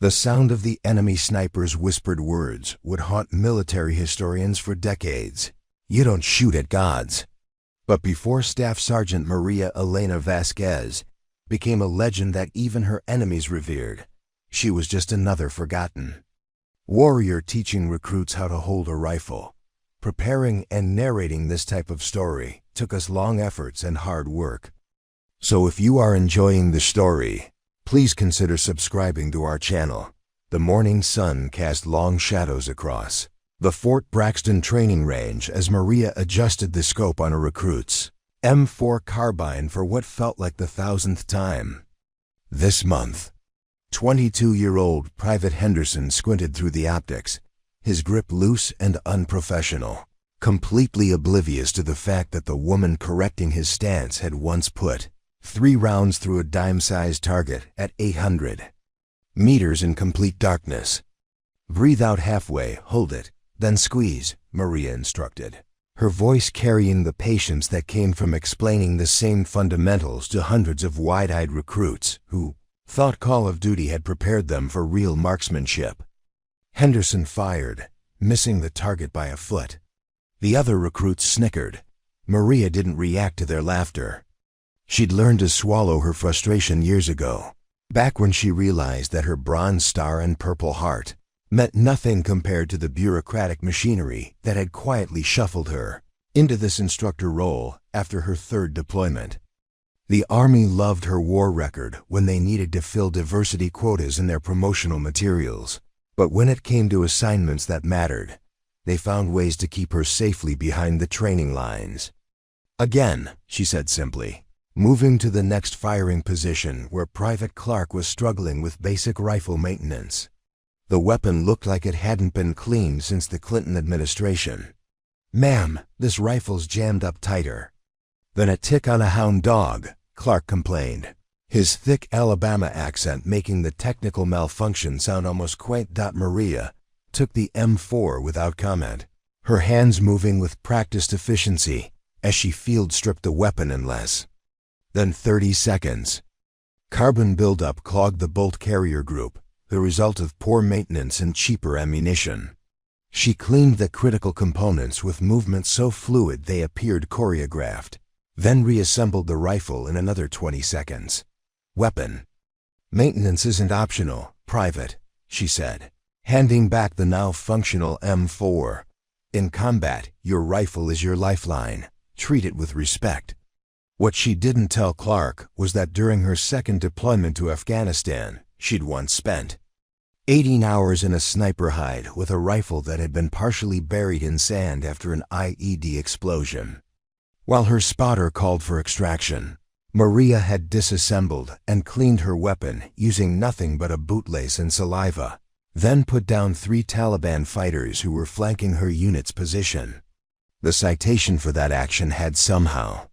The sound of the enemy sniper's whispered words would haunt military historians for decades. You don't shoot at gods. But before Staff Sergeant Maria Elena Vasquez became a legend that even her enemies revered, she was just another forgotten warrior teaching recruits how to hold a rifle. Preparing and narrating this type of story took us long efforts and hard work. So if you are enjoying the story, please consider subscribing to our channel. The morning sun cast long shadows across the Fort Braxton training range as Maria adjusted the scope on her recruit's M4 carbine for what felt like the 1,000th time. This month, 22-year-old Private Henderson squinted through the optics, his grip loose and unprofessional, completely oblivious to the fact that the woman correcting his stance had once put 3 rounds through a dime-sized target at 800 meters in complete darkness. Breathe out halfway, hold it, then squeeze, Maria instructed, her voice carrying the patience that came from explaining the same fundamentals to hundreds of wide-eyed recruits who thought Call of Duty had prepared them for real marksmanship. Henderson fired, missing the target by a foot. The other recruits snickered. Maria didn't react to their laughter. She'd learned to swallow her frustration years ago, back when she realized that her Bronze Star and Purple Heart meant nothing compared to the bureaucratic machinery that had quietly shuffled her into this instructor role after her 3rd deployment. The Army loved her war record when they needed to fill diversity quotas in their promotional materials, but when it came to assignments that mattered, they found ways to keep her safely behind the training lines. Again, she said simply, moving to the next firing position where Private Clark was struggling with basic rifle maintenance. The weapon looked like it hadn't been cleaned since the Clinton administration. "Ma'am, this rifle's jammed up tighter than a tick on a hound dog," Clark complained, his thick Alabama accent making the technical malfunction sound almost quaint. Maria took the M4 without comment, her hands moving with practiced efficiency as she field stripped the weapon in less than 30 seconds. Carbon buildup clogged the bolt carrier group, the result of poor maintenance and cheaper ammunition. She cleaned the critical components with movements so fluid they appeared choreographed, then reassembled the rifle in another 20 seconds. "Weapon maintenance isn't optional, Private," she said, handing back the now functional M4. "In combat, your rifle is your lifeline. Treat it with respect." What she didn't tell Clark was that during her 2nd deployment to Afghanistan, she'd once spent 18 hours in a sniper hide with a rifle that had been partially buried in sand after an IED explosion. While her spotter called for extraction, Maria had disassembled and cleaned her weapon using nothing but a bootlace and saliva, then put down 3 Taliban fighters who were flanking her unit's position. The citation for that action had somehow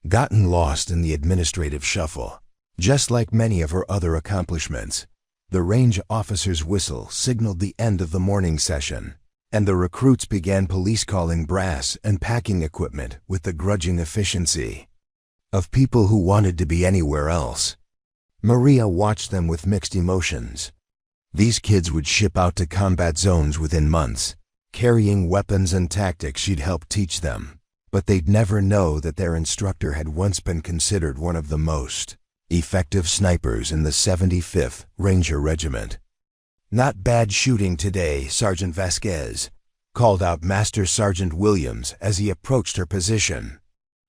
gotten lost in the administrative shuffle. Just like many of her other accomplishments, the range officer's whistle signaled the end of the morning session, and the recruits began police calling brass and packing equipment with the grudging efficiency of people who wanted to be anywhere else. Maria watched them with mixed emotions. These kids would ship out to combat zones within months, carrying weapons and tactics she'd helped teach them, but they'd never know that their instructor had once been considered one of the most effective snipers in the 75th Ranger Regiment. "Not bad shooting today, Sergeant Vasquez," called out Master Sergeant Williams as he approached her position.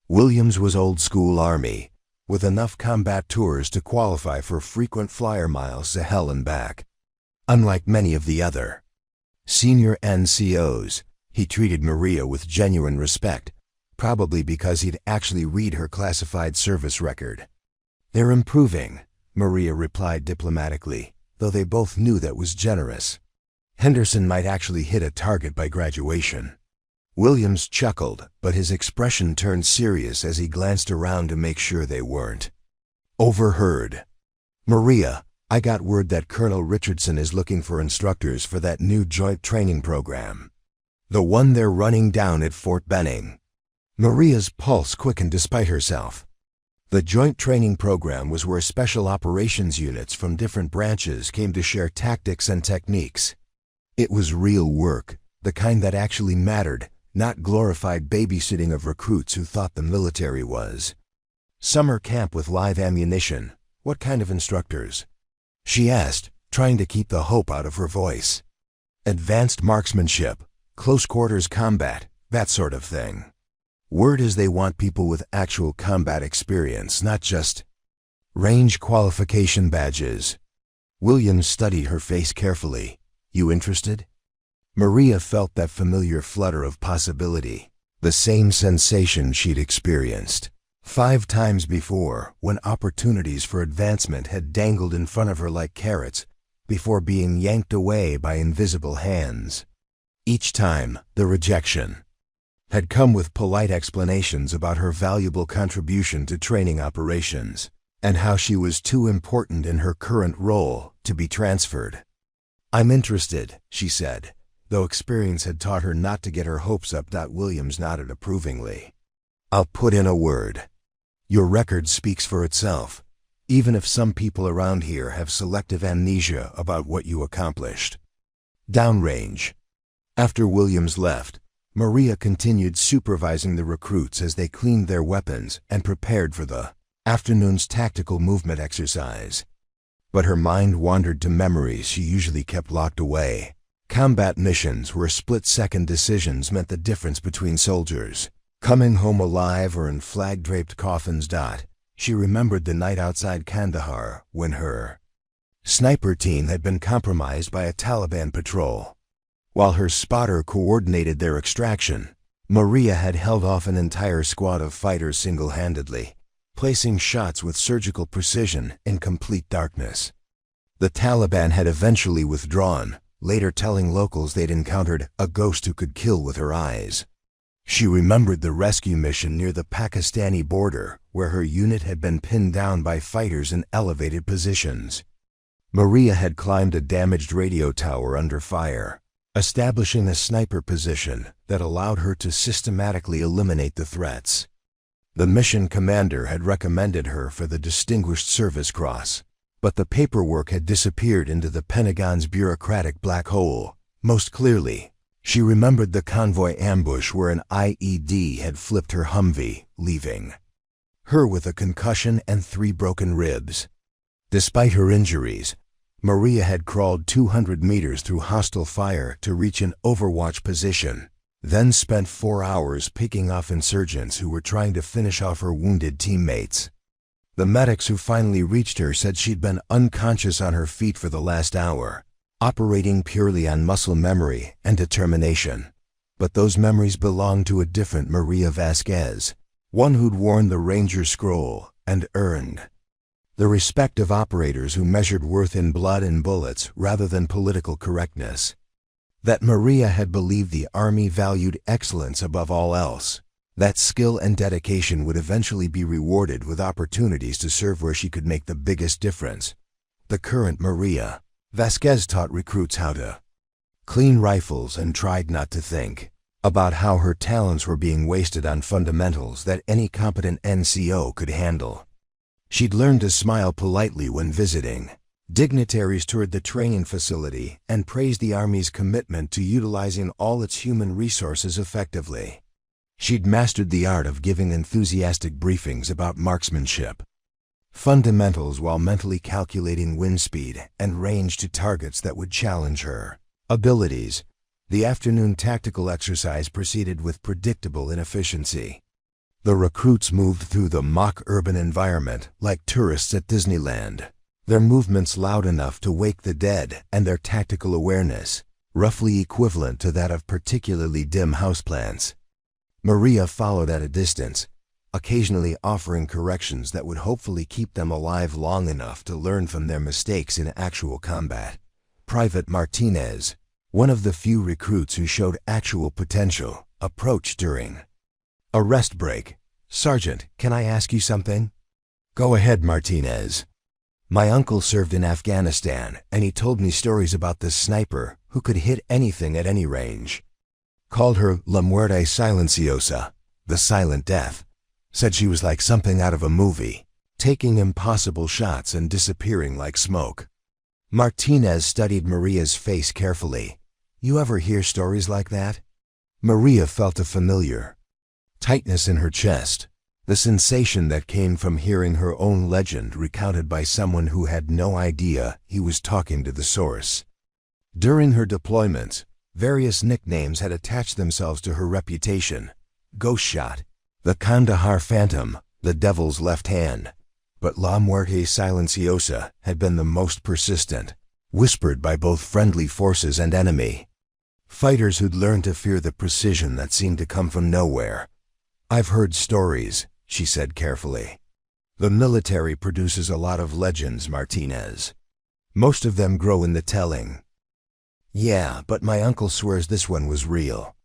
Williams was old-school Army, with enough combat tours to qualify for frequent flyer miles to hell and back. Unlike many of the other senior NCOs, he treated Maria with genuine respect, probably because he'd actually read her classified service record. "They're improving," Maria replied diplomatically, though they both knew that was generous. Henderson might actually hit a target by graduation. Williams chuckled, but his expression turned serious as he glanced around to make sure they weren't overheard. "Maria, I got word that Colonel Richardson is looking for instructors for that new joint training program. The one they're running down at Fort Benning." Maria's pulse quickened despite herself. The joint training program was where special operations units from different branches came to share tactics and techniques. It was real work, the kind that actually mattered, not glorified babysitting of recruits who thought the military was. Summer camp with live ammunition. What kind of instructors? She asked, trying to keep the hope out of her voice. Advanced marksmanship, close quarters combat, that sort of thing. Word is they want people with actual combat experience, not just range qualification badges. Williams studied her face carefully. You interested? Maria felt that familiar flutter of possibility, the same sensation she'd experienced 5 times before when opportunities for advancement had dangled in front of her like carrots before being yanked away by invisible hands. Each time, the rejection had come with polite explanations about her valuable contribution to training operations and how she was too important in her current role to be transferred. I'm interested, she said, though experience had taught her not to get her hopes up. Williams nodded approvingly. I'll put in a word. Your record speaks for itself, even if some people around here have selective amnesia about what you accomplished. Downrange. After Williams left, Maria continued supervising the recruits as they cleaned their weapons and prepared for the afternoon's tactical movement exercise. But her mind wandered to memories she usually kept locked away. Combat missions where split-second decisions meant the difference between soldiers coming home alive or in flag-draped coffins. She remembered the night outside Kandahar when her sniper team had been compromised by a Taliban patrol. While her spotter coordinated their extraction, Maria had held off an entire squad of fighters single-handedly, placing shots with surgical precision in complete darkness. The Taliban had eventually withdrawn, later telling locals they'd encountered a ghost who could kill with her eyes. She remembered the rescue mission near the Pakistani border, where her unit had been pinned down by fighters in elevated positions. Maria had climbed a damaged radio tower under fire, establishing a sniper position that allowed her to systematically eliminate the threats. The mission commander had recommended her for the Distinguished Service Cross, but the paperwork had disappeared into the Pentagon's bureaucratic black hole. Most clearly, she remembered the convoy ambush where an IED had flipped her Humvee, leaving her with a concussion and 3 broken ribs. Despite her injuries, Maria had crawled 200 meters through hostile fire to reach an overwatch position, then spent 4 hours picking off insurgents who were trying to finish off her wounded teammates. The medics who finally reached her said she'd been unconscious on her feet for the last hour, operating purely on muscle memory and determination. But those memories belonged to a different Maria Vasquez, one who'd worn the Ranger Scroll and earned the respect of operators who measured worth in blood and bullets rather than political correctness. That Maria had believed the Army valued excellence above all else. That skill and dedication would eventually be rewarded with opportunities to serve where she could make the biggest difference. The current Maria Vasquez taught recruits how to clean rifles and tried not to think about how her talents were being wasted on fundamentals that any competent NCO could handle. She'd learned to smile politely when visiting dignitaries toured the training facility and praised the Army's commitment to utilizing all its human resources effectively. She'd mastered the art of giving enthusiastic briefings about marksmanship fundamentals while mentally calculating wind speed and range to targets that would challenge her abilities. The afternoon tactical exercise proceeded with predictable inefficiency. The recruits moved through the mock urban environment like tourists at Disneyland, their movements loud enough to wake the dead and their tactical awareness roughly equivalent to that of particularly dim houseplants. Maria followed at a distance, occasionally offering corrections that would hopefully keep them alive long enough to learn from their mistakes in actual combat. Private Martinez, one of the few recruits who showed actual potential, approached during a rest break. Sergeant, can I ask you something? Go ahead, Martinez. My uncle served in Afghanistan, and he told me stories about this sniper who could hit anything at any range. Called her La Muerte Silenciosa, the Silent Death. Said she was like something out of a movie, taking impossible shots and disappearing like smoke. Martinez studied Maria's face carefully. You ever hear stories like that? Maria felt a familiar tightness in her chest, the sensation that came from hearing her own legend recounted by someone who had no idea he was talking to the source. During her deployments, various nicknames had attached themselves to her reputation. Ghost Shot, the Kandahar Phantom, the Devil's Left Hand. But La Muerte Silenciosa had been the most persistent, whispered by both friendly forces and enemy. Fighters who'd learned to fear the precision that seemed to come from nowhere. I've heard stories, she said carefully. The military produces a lot of legends, Martinez. Most of them grow in the telling. Yeah, but my uncle swears this one was real.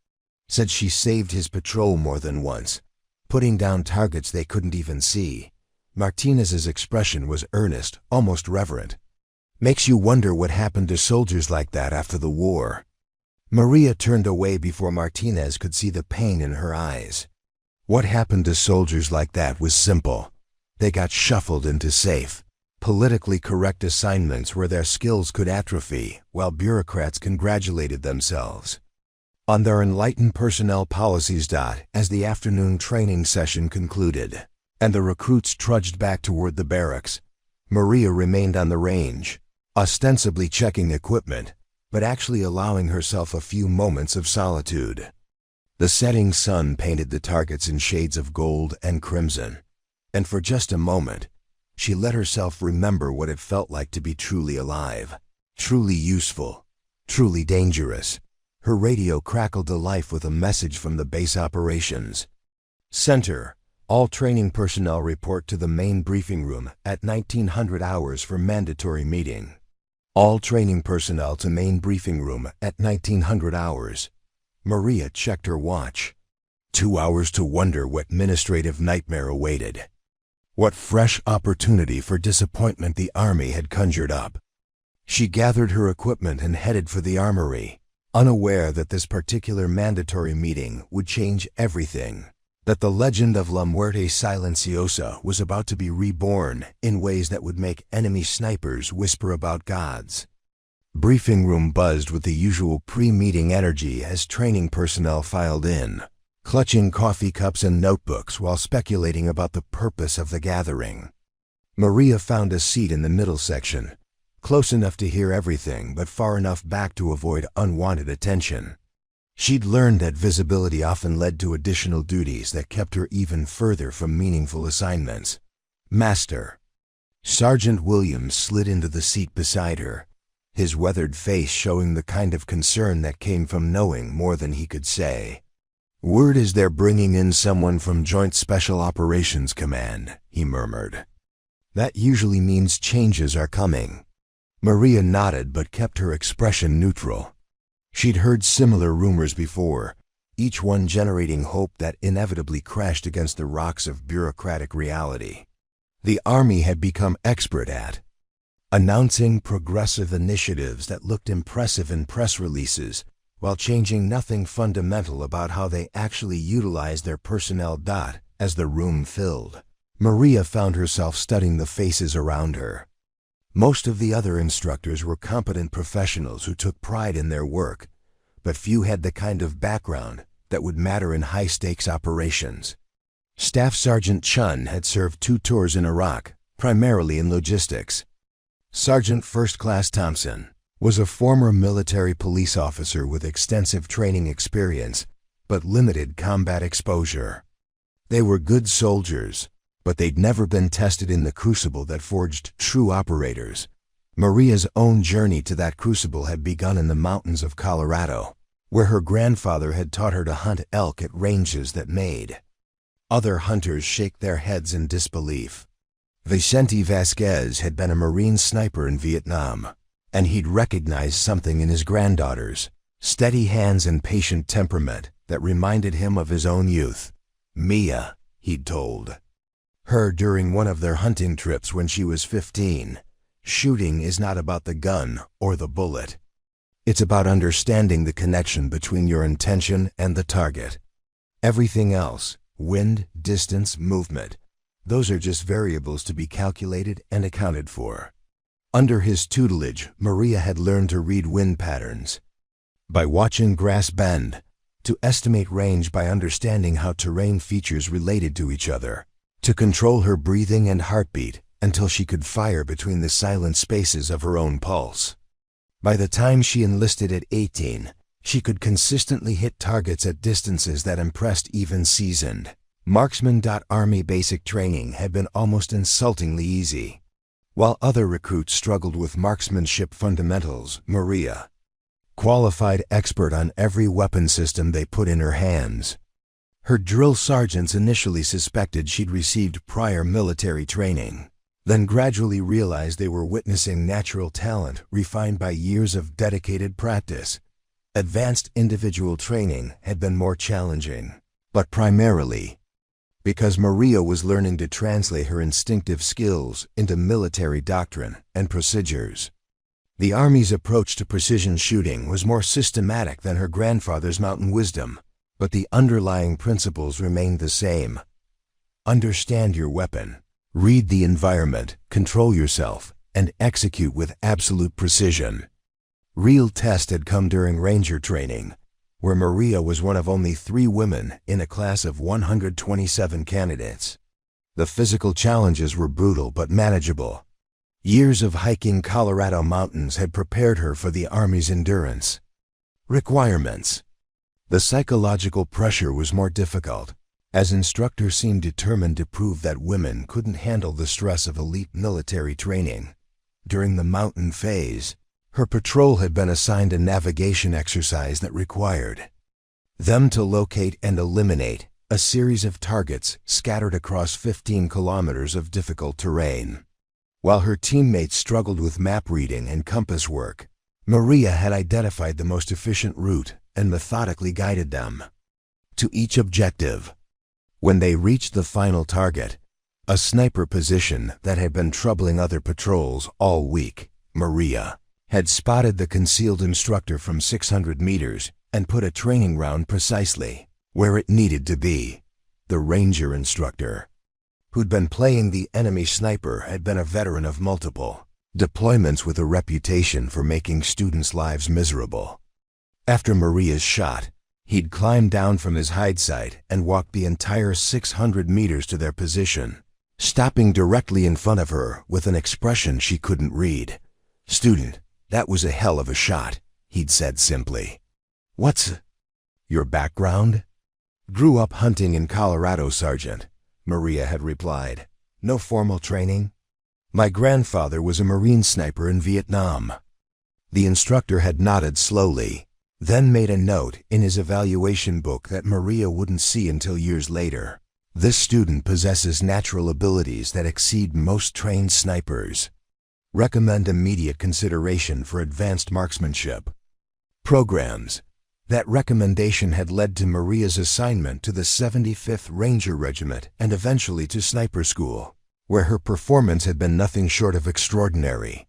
Said she saved his patrol more than once, putting down targets they couldn't even see. Martinez's expression was earnest, almost reverent. Makes you wonder what happened to soldiers like that after the war. Maria turned away before Martinez could see the pain in her eyes. What happened to soldiers like that was simple. They got shuffled into safe, politically correct assignments where their skills could atrophy, while bureaucrats congratulated themselves on their enlightened personnel policies. As the afternoon training session concluded, and the recruits trudged back toward the barracks, Maria remained on the range, ostensibly checking equipment, but actually allowing herself a few moments of solitude. The setting sun painted the targets in shades of gold and crimson, and for just a moment, she let herself remember what it felt like to be truly alive, truly useful, truly dangerous. Her radio crackled to life with a message from the base operations center. All training personnel report to the main briefing room at 1900 hours for mandatory meeting. All training personnel to main briefing room at 1900 hours. Maria checked her watch. 2 hours to wonder what administrative nightmare awaited. What fresh opportunity for disappointment the Army had conjured up. She gathered her equipment and headed for the armory, unaware that this particular mandatory meeting would change everything, that the legend of La Muerte Silenciosa was about to be reborn in ways that would make enemy snipers whisper about gods. Briefing room buzzed with the usual pre-meeting energy as training personnel filed in, clutching coffee cups and notebooks while speculating about the purpose of the gathering. Maria found a seat in the middle section, close enough to hear everything but far enough back to avoid unwanted attention. She'd learned that visibility often led to additional duties that kept her even further from meaningful assignments. Master. Sergeant Williams slid into the seat beside her, his weathered face showing the kind of concern that came from knowing more than he could say. Word is they're bringing in someone from Joint Special Operations Command, he murmured. That usually means changes are coming. Maria nodded but kept her expression neutral. She'd heard similar rumors before, each one generating hope that inevitably crashed against the rocks of bureaucratic reality. The Army had become expert at announcing progressive initiatives that looked impressive in press releases, while changing nothing fundamental about how they actually utilized their personnel. As the room filled, Maria found herself studying the faces around her. Most of the other instructors were competent professionals who took pride in their work, but few had the kind of background that would matter in high-stakes operations. Staff Sergeant Chun had served 2 tours in Iraq, primarily in logistics. Sergeant First Class Thompson was a former military police officer with extensive training experience, but limited combat exposure. They were good soldiers, but they'd never been tested in the crucible that forged true operators. Maria's own journey to that crucible had begun in the mountains of Colorado, where her grandfather had taught her to hunt elk at ranges that made other hunters shake their heads in disbelief. Vicente Vasquez had been a Marine sniper in Vietnam, and he'd recognized something in his granddaughters, steady hands and patient temperament that reminded him of his own youth. Mia, he'd told her during one of their hunting trips when she was 15, shooting is not about the gun or the bullet. It's about understanding the connection between your intention and the target. Everything else, Wind, distance, movement. Those are just variables to be calculated and accounted for. Under his tutelage, Maria had learned to read wind patterns by watching grass bend, to estimate range by understanding how terrain features related to each other, to control her breathing and heartbeat until she could fire between the silent spaces of her own pulse. By the time she enlisted at 18, she could consistently hit targets at distances that impressed even seasoned marksmen. Army basic training had been almost insultingly easy. While other recruits struggled with marksmanship fundamentals, Maria, qualified expert on every weapon system they put in her hands. Her drill sergeants initially suspected she'd received prior military training, then gradually realized they were witnessing natural talent refined by years of dedicated practice. Advanced individual training had been more challenging, but primarily because Maria was learning to translate her instinctive skills into military doctrine and procedures. The Army's approach to precision shooting was more systematic than her grandfather's mountain wisdom, but the underlying principles remained the same. Understand your weapon, read the environment, control yourself, and execute with absolute precision. Real test had come during Ranger training, where Maria was one of only 3 women in a class of 127 candidates. The physical challenges were brutal but manageable. Years of hiking Colorado mountains had prepared her for the Army's endurance requirements. The psychological pressure was more difficult, as instructors seemed determined to prove that women couldn't handle the stress of elite military training. During the mountain phase, her patrol had been assigned a navigation exercise that required them to locate and eliminate a series of targets scattered across 15 kilometers of difficult terrain. While her teammates struggled with map reading and compass work, Maria had identified the most efficient route and methodically guided them to each objective. When they reached the final target, a sniper position that had been troubling other patrols all week, Maria had spotted the concealed instructor from 600 meters and put a training round precisely where it needed to be. The Ranger instructor, who'd been playing the enemy sniper, had been a veteran of multiple deployments with a reputation for making students' lives miserable. After Maria's shot, he'd climbed down from his hide site and walked the entire 600 meters to their position, stopping directly in front of her with an expression she couldn't read. "Student, that was a hell of a shot," he'd said simply. "What's your background?" "Grew up hunting in Colorado, Sergeant," Maria had replied. "No formal training. My grandfather was a Marine sniper in Vietnam." The instructor had nodded slowly, then made a note in his evaluation book that Maria wouldn't see until years later. "This student possesses natural abilities that exceed most trained snipers. Recommend immediate consideration for advanced marksmanship programs." That recommendation had led to Maria's assignment to the 75th Ranger Regiment and eventually to sniper school, where her performance had been nothing short of extraordinary.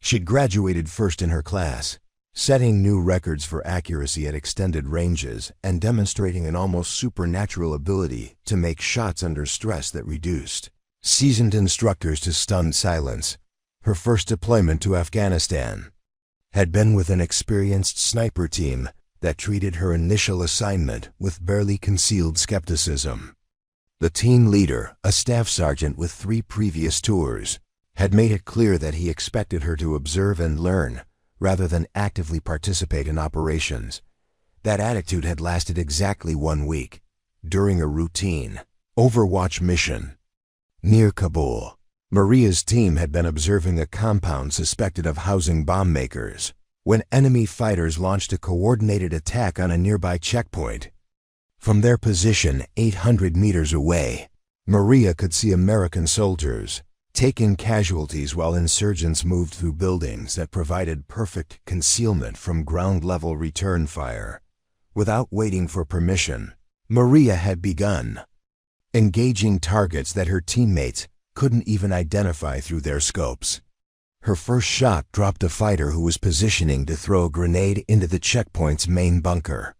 She'd graduated first in her class, setting new records for accuracy at extended ranges and demonstrating an almost supernatural ability to make shots under stress that reduced seasoned instructors to stunned silence. Her first deployment to Afghanistan had been with an experienced sniper team that treated her initial assignment with barely concealed skepticism. The team leader, a staff sergeant with 3 previous tours, had made it clear that he expected her to observe and learn rather than actively participate in operations. That attitude had lasted exactly 1 week, during a routine Overwatch mission near Kabul. Maria's team had been observing a compound suspected of housing bomb makers when enemy fighters launched a coordinated attack on a nearby checkpoint. From their position 800 meters away, Maria could see American soldiers taking casualties while insurgents moved through buildings that provided perfect concealment from ground-level return fire. Without waiting for permission, Maria had begun engaging targets that her teammates couldn't even identify through their scopes. Her first shot dropped a fighter who was positioning to throw a grenade into the checkpoint's main bunker.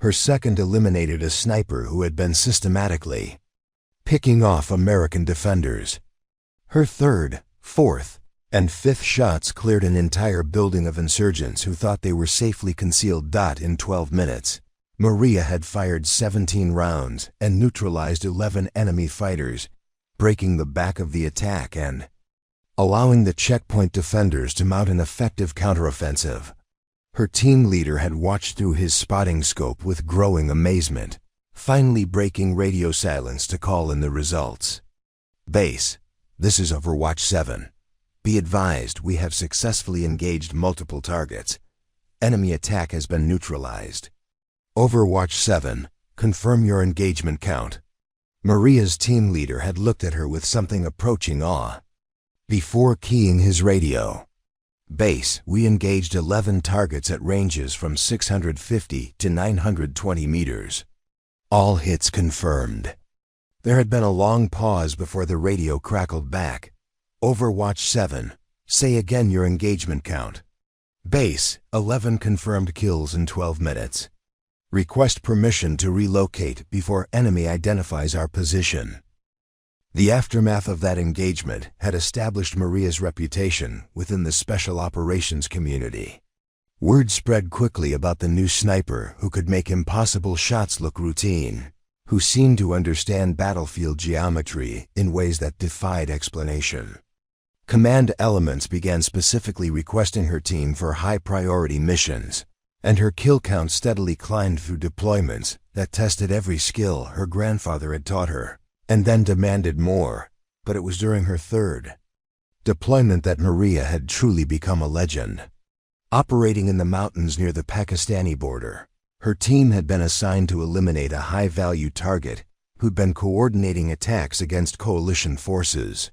Her second eliminated a sniper who had been systematically picking off American defenders. Her third, fourth, and fifth shots cleared an entire building of insurgents who thought they were safely concealed. In 12 minutes, Maria had fired 17 rounds and neutralized 11 enemy fighters, breaking the back of the attack and allowing the checkpoint defenders to mount an effective counteroffensive. Her team leader had watched through his spotting scope with growing amazement, finally breaking radio silence to call in the results. Base, this is Overwatch 7. Be advised, we have successfully engaged multiple targets. Enemy attack has been neutralized. Overwatch 7, confirm your engagement count. Maria's team leader had looked at her with something approaching awe before keying his radio. Base, we engaged 11 targets at ranges from 650 to 920 meters. All hits confirmed. There had been a long pause before the radio crackled back. Overwatch 7, say again your engagement count. Base, 11 confirmed kills in 12 minutes. Request permission to relocate before enemy identifies our position. The aftermath of that engagement had established Maria's reputation within the special operations community. Word spread quickly about the new sniper who could make impossible shots look routine, who seemed to understand battlefield geometry in ways that defied explanation. Command elements began specifically requesting her team for high-priority missions, and her kill count steadily climbed through deployments that tested every skill her grandfather had taught her, and then demanded more. But it was during her third deployment that Maria had truly become a legend. Operating in the mountains near the Pakistani border, her team had been assigned to eliminate a high-value target who'd been coordinating attacks against coalition forces.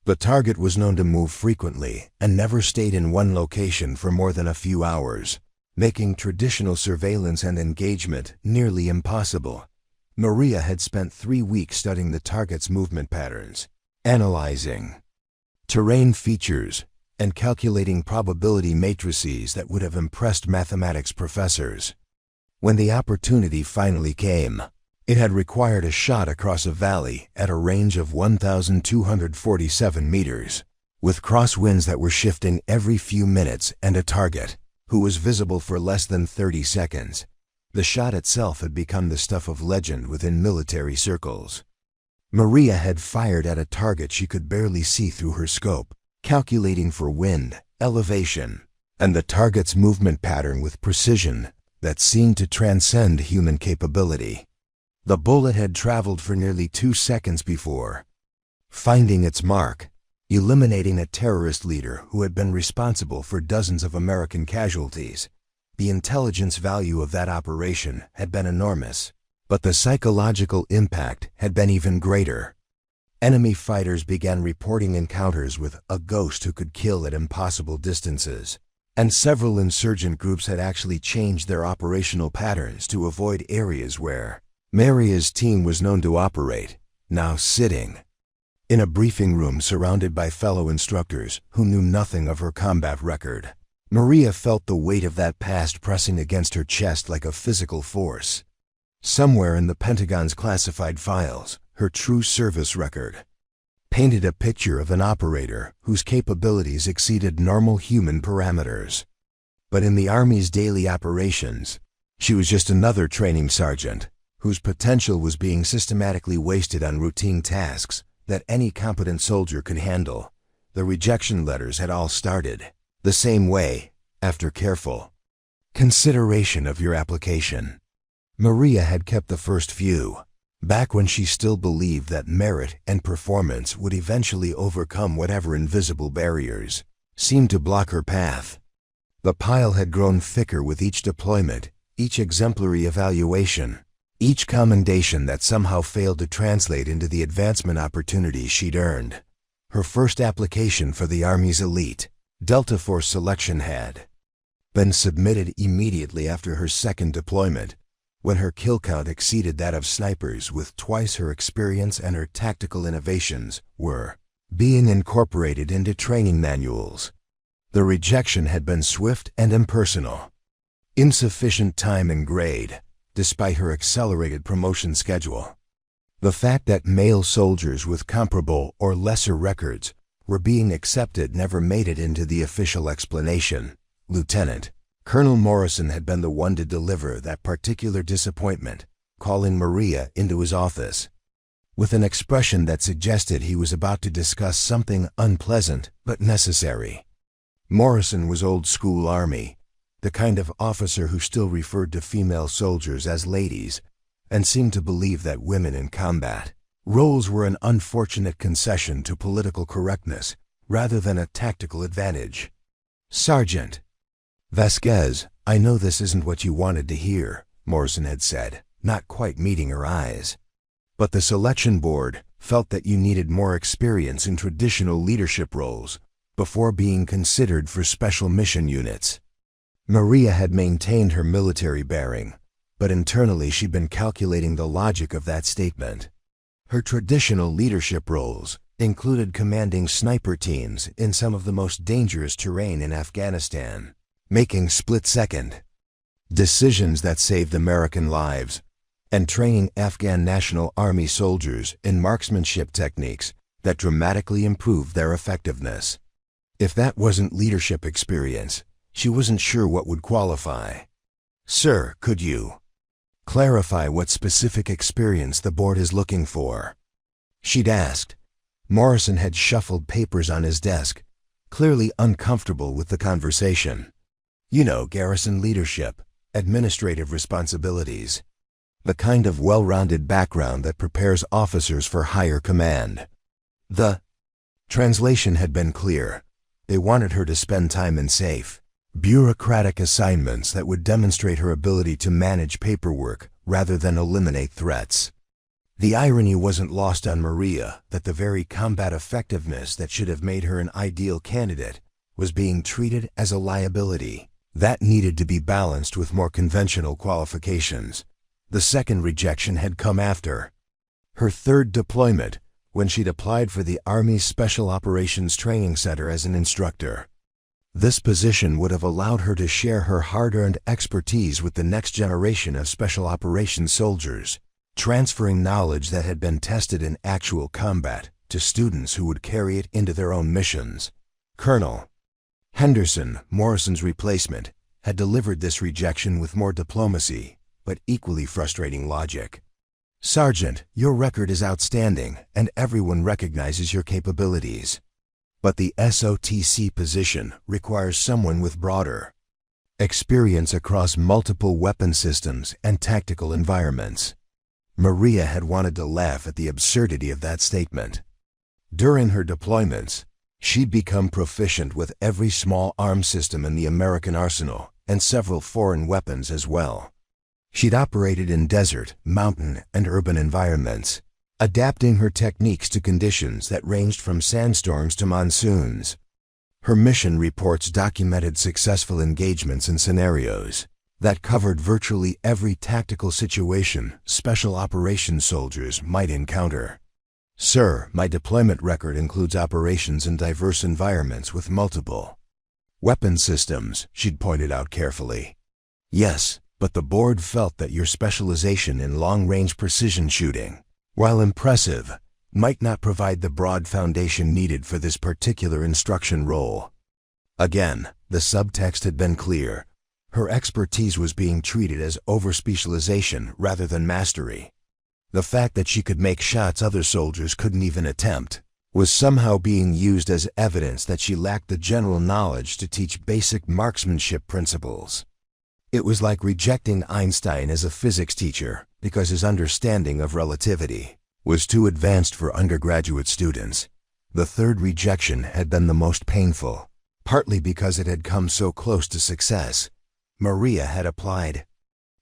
The target was known to move frequently and never stayed in one location for more than a few hours, making traditional surveillance and engagement nearly impossible. Maria had spent 3 weeks studying the target's movement patterns, analyzing terrain features, and calculating probability matrices that would have impressed mathematics professors. When the opportunity finally came, it had required a shot across a valley at a range of 1,247 meters, with crosswinds that were shifting every few minutes and a target who was visible for less than 30 seconds. The shot itself had become the stuff of legend within military circles. Maria had fired at a target she could barely see through her scope, calculating for wind, elevation, and the target's movement pattern with precision that seemed to transcend human capability. The bullet had traveled for nearly 2 seconds before finding its mark, eliminating a terrorist leader who had been responsible for dozens of American casualties. The intelligence value of that operation had been enormous, but the psychological impact had been even greater. Enemy fighters began reporting encounters with a ghost who could kill at impossible distances, and several insurgent groups had actually changed their operational patterns to avoid areas where Maria's team was known to operate, now sitting in a briefing room surrounded by fellow instructors who knew nothing of her combat record. Maria felt the weight of that past pressing against her chest like a physical force. Somewhere in the Pentagon's classified files, her true service record painted a picture of an operator whose capabilities exceeded normal human parameters. But in the Army's daily operations, she was just another training sergeant whose potential was being systematically wasted on routine tasks that any competent soldier could handle. The rejection letters had all started the same way, after careful consideration of your application. Maria had kept the first few, back when she still believed that merit and performance would eventually overcome whatever invisible barriers seemed to block her path. The pile had grown thicker with each deployment, each exemplary evaluation, each commendation that somehow failed to translate into the advancement opportunities she'd earned. Her first application for the Army's elite Delta Force selection had been submitted immediately after her second deployment, when her kill count exceeded that of snipers with twice her experience and her tactical innovations were being incorporated into training manuals. The rejection had been swift and impersonal. Insufficient time and grade, despite her accelerated promotion schedule. The fact that male soldiers with comparable or lesser records were being accepted never made it into the official explanation. Lieutenant Colonel Morrison had been the one to deliver that particular disappointment, calling Maria into his office. With an expression that suggested he was about to discuss something unpleasant but necessary. Morrison was old-school Army, the kind of officer who still referred to female soldiers as ladies, and seemed to believe that women in combat roles were an unfortunate concession to political correctness rather than a tactical advantage. "Sergeant Vasquez, I know this isn't what you wanted to hear," Morrison had said, not quite meeting her eyes. "But the selection board felt that you needed more experience in traditional leadership roles before being considered for special mission units." Maria had maintained her military bearing, but internally she'd been calculating the logic of that statement. Her traditional leadership roles included commanding sniper teams in some of the most dangerous terrain in Afghanistan, making split-second decisions that saved American lives, and training Afghan National Army soldiers in marksmanship techniques that dramatically improved their effectiveness. If that wasn't leadership experience, she wasn't sure what would qualify. "Sir, could you clarify what specific experience the board is looking for?" she'd asked. Morrison had shuffled papers on his desk, clearly uncomfortable with the conversation. "You know, garrison leadership, administrative responsibilities. The kind of well-rounded background that prepares officers for higher command." The translation had been clear. They wanted her to spend time in safe, bureaucratic assignments that would demonstrate her ability to manage paperwork rather than eliminate threats. The irony wasn't lost on Maria that the very combat effectiveness that should have made her an ideal candidate was being treated as a liability that needed to be balanced with more conventional qualifications. The second rejection had come after her third deployment, when she'd applied for the Army's Special Operations Training Center as an instructor. This position would have allowed her to share her hard-earned expertise with the next generation of Special Operations soldiers, transferring knowledge that had been tested in actual combat to students who would carry it into their own missions. Colonel Henderson, Morrison's replacement, had delivered this rejection with more diplomacy, but equally frustrating logic. "Sergeant, your record is outstanding, and everyone recognizes your capabilities. But the SOTC position requires someone with broader experience across multiple weapon systems and tactical environments." Maria had wanted to laugh at the absurdity of that statement. During her deployments, she'd become proficient with every small arms system in the American arsenal and several foreign weapons as well. She'd operated in desert, mountain, and urban environments, adapting her techniques to conditions that ranged from sandstorms to monsoons. Her mission reports documented successful engagements and scenarios that covered virtually every tactical situation special operations soldiers might encounter. "Sir, my deployment record includes operations in diverse environments with multiple weapon systems," she'd pointed out carefully. "Yes, but the board felt that your specialization in long-range precision shooting, while impressive, might not provide the broad foundation needed for this particular instruction role." Again, the subtext had been clear. Her expertise was being treated as overspecialization rather than mastery. The fact that she could make shots other soldiers couldn't even attempt was somehow being used as evidence that she lacked the general knowledge to teach basic marksmanship principles. It was like rejecting Einstein as a physics teacher because his understanding of relativity was too advanced for undergraduate students. The third rejection had been the most painful, partly because it had come so close to success. Maria had applied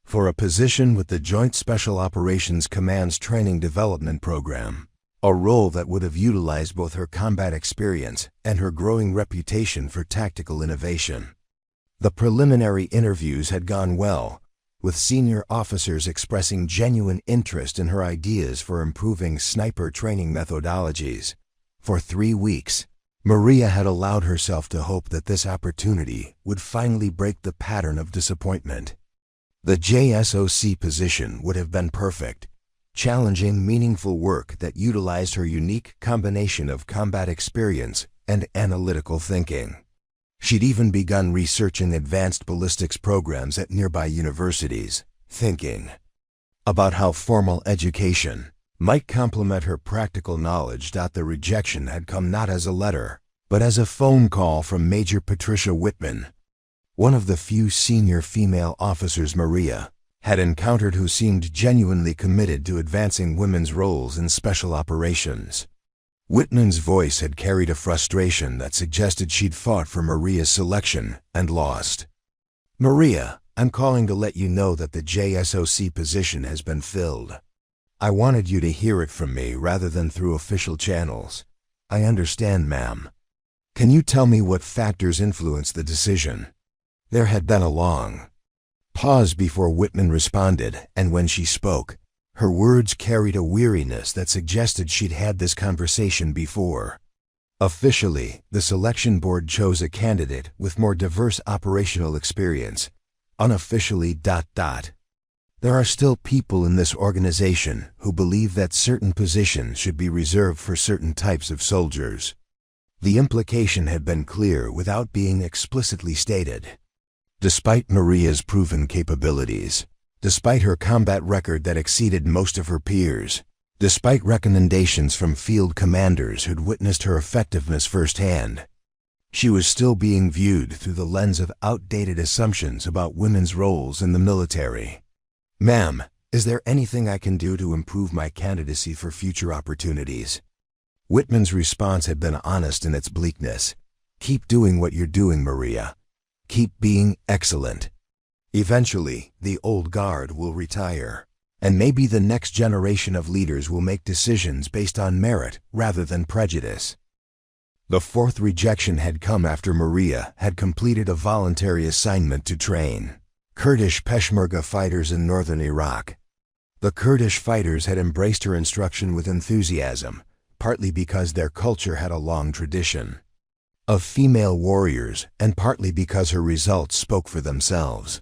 for a position with the Joint Special Operations Command's Training Development Program, a role that would have utilized both her combat experience and her growing reputation for tactical innovation. The preliminary interviews had gone well, with senior officers expressing genuine interest in her ideas for improving sniper training methodologies. For 3 weeks, Maria had allowed herself to hope that this opportunity would finally break the pattern of disappointment. The JSOC position would have been perfect, challenging, meaningful work that utilized her unique combination of combat experience and analytical thinking. She'd even begun researching advanced ballistics programs at nearby universities, thinking about how formal education might complement her practical knowledge. The rejection had come not as a letter, but as a phone call from Major Patricia Whitman, one of the few senior female officers Maria had encountered who seemed genuinely committed to advancing women's roles in special operations. Whitman's voice had carried a frustration that suggested she'd fought for Maria's selection and lost. "Maria, I'm calling to let you know that the JSOC position has been filled. I wanted you to hear it from me rather than through official channels. I understand, ma'am. Can you tell me what factors influenced the decision?" There had been a long pause before Whitman responded, and when she spoke, her words carried a weariness that suggested she'd had this conversation before. Officially, the selection board chose a candidate with more diverse operational experience. Unofficially, there are still people in this organization who believe that certain positions should be reserved for certain types of soldiers. The implication had been clear without being explicitly stated. Despite Maria's proven capabilities, despite her combat record that exceeded most of her peers, despite recommendations from field commanders who'd witnessed her effectiveness firsthand, she was still being viewed through the lens of outdated assumptions about women's roles in the military. "Ma'am, is there anything I can do to improve my candidacy for future opportunities?" Whitman's response had been honest in its bleakness. "Keep doing what you're doing, Maria. Keep being excellent. Eventually, the old guard will retire, and maybe the next generation of leaders will make decisions based on merit rather than prejudice." The fourth rejection had come after Maria had completed a voluntary assignment to train Kurdish Peshmerga fighters in northern Iraq. The Kurdish fighters had embraced her instruction with enthusiasm, partly because their culture had a long tradition of female warriors, and partly because her results spoke for themselves.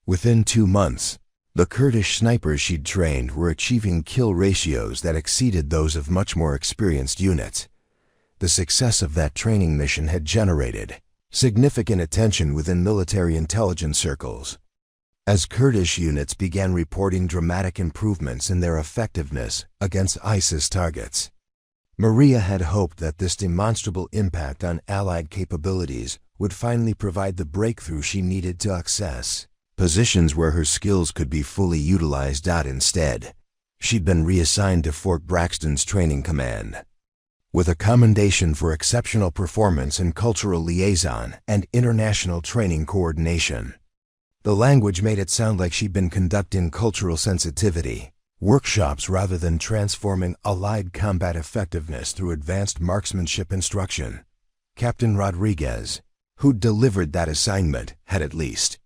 Within 2 months, the Kurdish snipers she'd trained were achieving kill ratios that exceeded those of much more experienced units. The success of that training mission had generated significant attention within military intelligence circles. As Kurdish units began reporting dramatic improvements in their effectiveness against ISIS targets, Maria had hoped that this demonstrable impact on Allied capabilities would finally provide the breakthrough she needed to access positions where her skills could be fully utilized. Instead, she'd been reassigned to Fort Braxton's training command, with a commendation for exceptional performance in cultural liaison and international training coordination. The language made it sound like she'd been conducting cultural sensitivity workshops rather than transforming Allied combat effectiveness through advanced marksmanship instruction. Captain Rodriguez, who'd delivered that assignment, had at least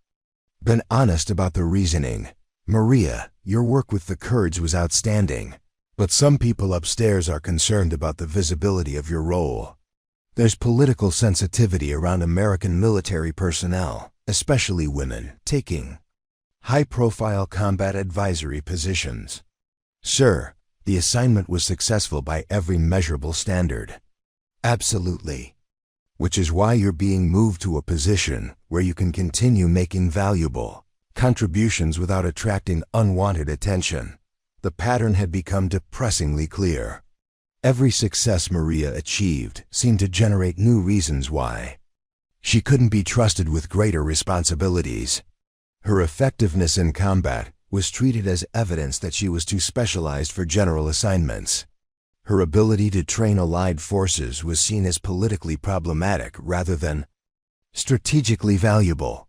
been honest about the reasoning. "Maria, your work with the Kurds was outstanding, but some people upstairs are concerned about the visibility of your role. There's political sensitivity around American military personnel, especially women, taking high-profile combat advisory positions." "Sir, the assignment was successful by every measurable standard." "Absolutely. Which is why you're being moved to a position where you can continue making valuable contributions without attracting unwanted attention." The pattern had become depressingly clear. Every success Maria achieved seemed to generate new reasons why she couldn't be trusted with greater responsibilities. Her effectiveness in combat was treated as evidence that she was too specialized for general assignments. Her ability to train Allied forces was seen as politically problematic rather than strategically valuable.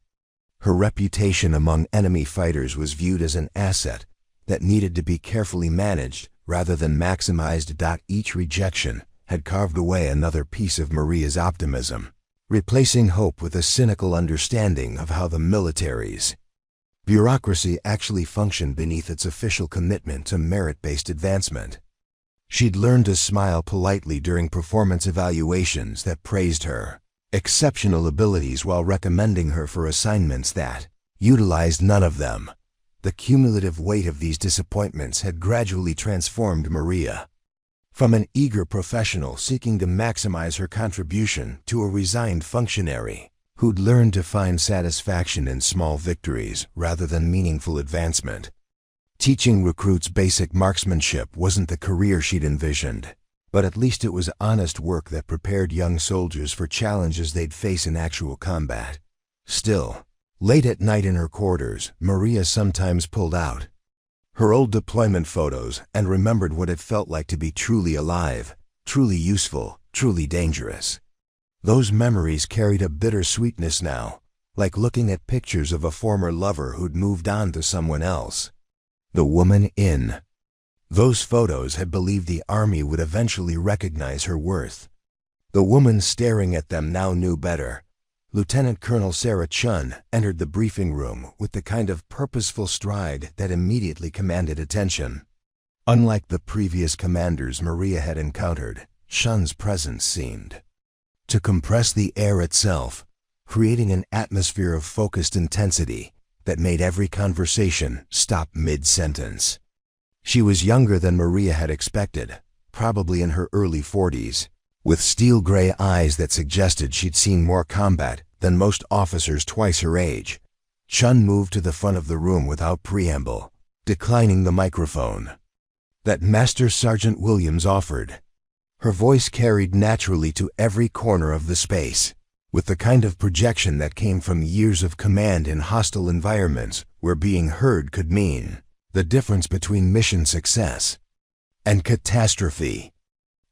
Her reputation among enemy fighters was viewed as an asset that needed to be carefully managed rather than maximized. Each rejection had carved away another piece of Maria's optimism, replacing hope with a cynical understanding of how the military's bureaucracy actually functioned beneath its official commitment to merit-based advancement. She'd learned to smile politely during performance evaluations that praised her exceptional abilities while recommending her for assignments that utilized none of them. The cumulative weight of these disappointments had gradually transformed Maria from an eager professional seeking to maximize her contribution to a resigned functionary who'd learned to find satisfaction in small victories rather than meaningful advancement. Teaching recruits basic marksmanship wasn't the career she'd envisioned, but at least it was honest work that prepared young soldiers for challenges they'd face in actual combat. Still, late at night in her quarters, Maria sometimes pulled out her old deployment photos and remembered what it felt like to be truly alive, truly useful, truly dangerous. Those memories carried a bitter sweetness now, like looking at pictures of a former lover who'd moved on to someone else. The woman in those photos had believed the Army would eventually recognize her worth. The woman staring at them now knew better. Lieutenant Colonel Sarah Chun entered the briefing room with the kind of purposeful stride that immediately commanded attention. Unlike the previous commanders Maria had encountered, Chun's presence seemed to compress the air itself, creating an atmosphere of focused intensity that made every conversation stop mid-sentence. She was younger than Maria had expected, probably in her early 40s, with steel-gray eyes that suggested she'd seen more combat than most officers twice her age. Chun moved to the front of the room without preamble, declining the microphone that Master Sergeant Williams offered. Her voice carried naturally to every corner of the space, with the kind of projection that came from years of command in hostile environments where being heard could mean the difference between mission success and catastrophe.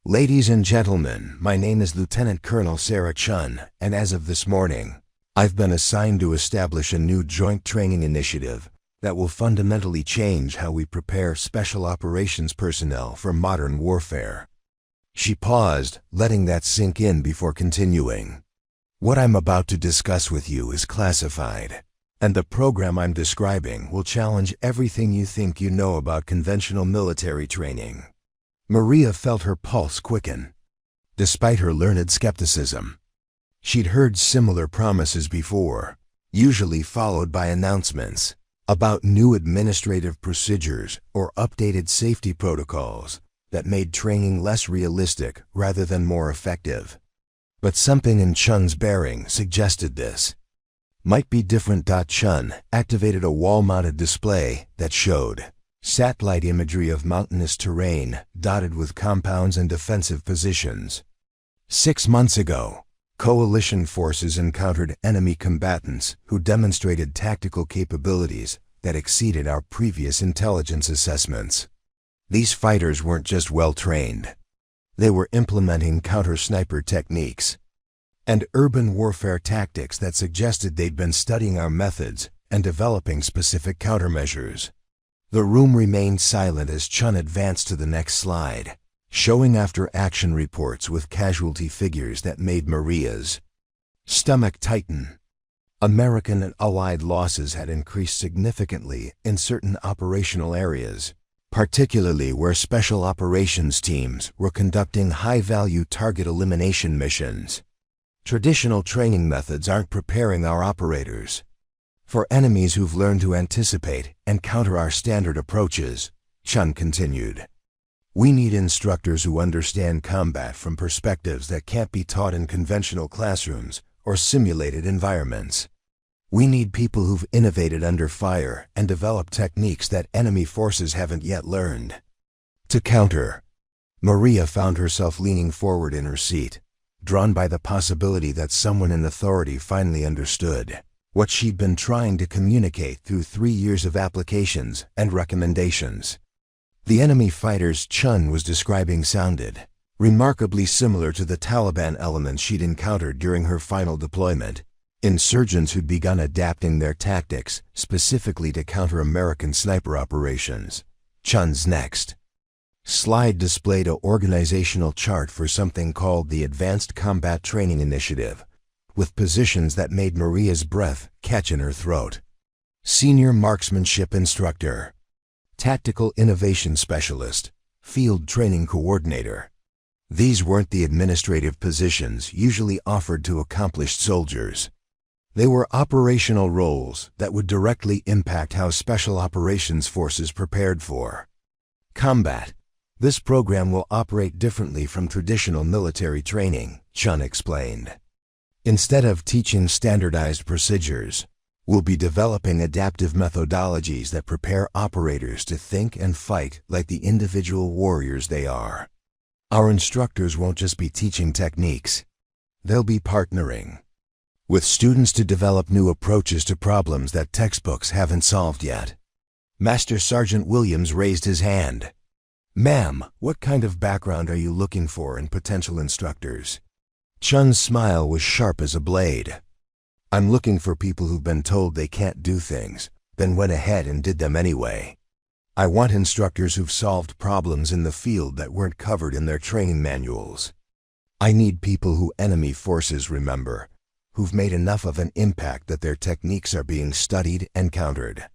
Ladies and gentlemen, my name is Lieutenant Colonel Sarah Chun, and as of this morning, I've been assigned to establish a new joint training initiative that will fundamentally change how we prepare special operations personnel for modern warfare. She paused, letting that sink in before continuing. What I'm about to discuss with you is classified, and the program I'm describing will challenge everything you think you know about conventional military training. Maria felt her pulse quicken. Despite her learned skepticism, she'd heard similar promises before, usually followed by announcements about new administrative procedures or updated safety protocols that made training less realistic rather than more effective. But something in Chun's bearing suggested this might be different. Chun activated a wall-mounted display that showed satellite imagery of mountainous terrain dotted with compounds and defensive positions. 6 months ago, coalition forces encountered enemy combatants who demonstrated tactical capabilities that exceeded our previous intelligence assessments. These fighters weren't just well-trained. They were implementing counter-sniper techniques and urban warfare tactics that suggested they'd been studying our methods and developing specific countermeasures. The room remained silent as Chun advanced to the next slide, showing after-action reports with casualty figures that made Maria's stomach tighten. American and Allied losses had increased significantly in certain operational areas, particularly where special operations teams were conducting high-value target elimination missions. Traditional training methods aren't preparing our operators for enemies who've learned to anticipate and counter our standard approaches, Chun continued. We need instructors who understand combat from perspectives that can't be taught in conventional classrooms or simulated environments. We need people who've innovated under fire and developed techniques that enemy forces haven't yet learned to counter. Maria found herself leaning forward in her seat, drawn by the possibility that someone in authority finally understood what she'd been trying to communicate through 3 years of applications and recommendations. The enemy fighters Chun was describing sounded remarkably similar to the Taliban elements she'd encountered during her final deployment, insurgents who'd begun adapting their tactics specifically to counter American sniper operations. Chun's next slide displayed an organizational chart for something called the Advanced Combat Training Initiative, with positions that made Maria's breath catch in her throat. Senior Marksmanship Instructor, Tactical Innovation Specialist, Field Training Coordinator. These weren't the administrative positions usually offered to accomplished soldiers. They were operational roles that would directly impact how Special Operations Forces prepared for combat. This program will operate differently from traditional military training, Chun explained. Instead of teaching standardized procedures, we'll be developing adaptive methodologies that prepare operators to think and fight like the individual warriors they are. Our instructors won't just be teaching techniques. They'll be partnering with students to develop new approaches to problems that textbooks haven't solved yet. Master Sergeant Williams raised his hand. "Ma'am, what kind of background are you looking for in potential instructors?" Chun's smile was sharp as a blade. "I'm looking for people who've been told they can't do things, then went ahead and did them anyway. I want instructors who've solved problems in the field that weren't covered in their training manuals. I need people who enemy forces remember, who've made enough of an impact that their techniques are being studied and countered."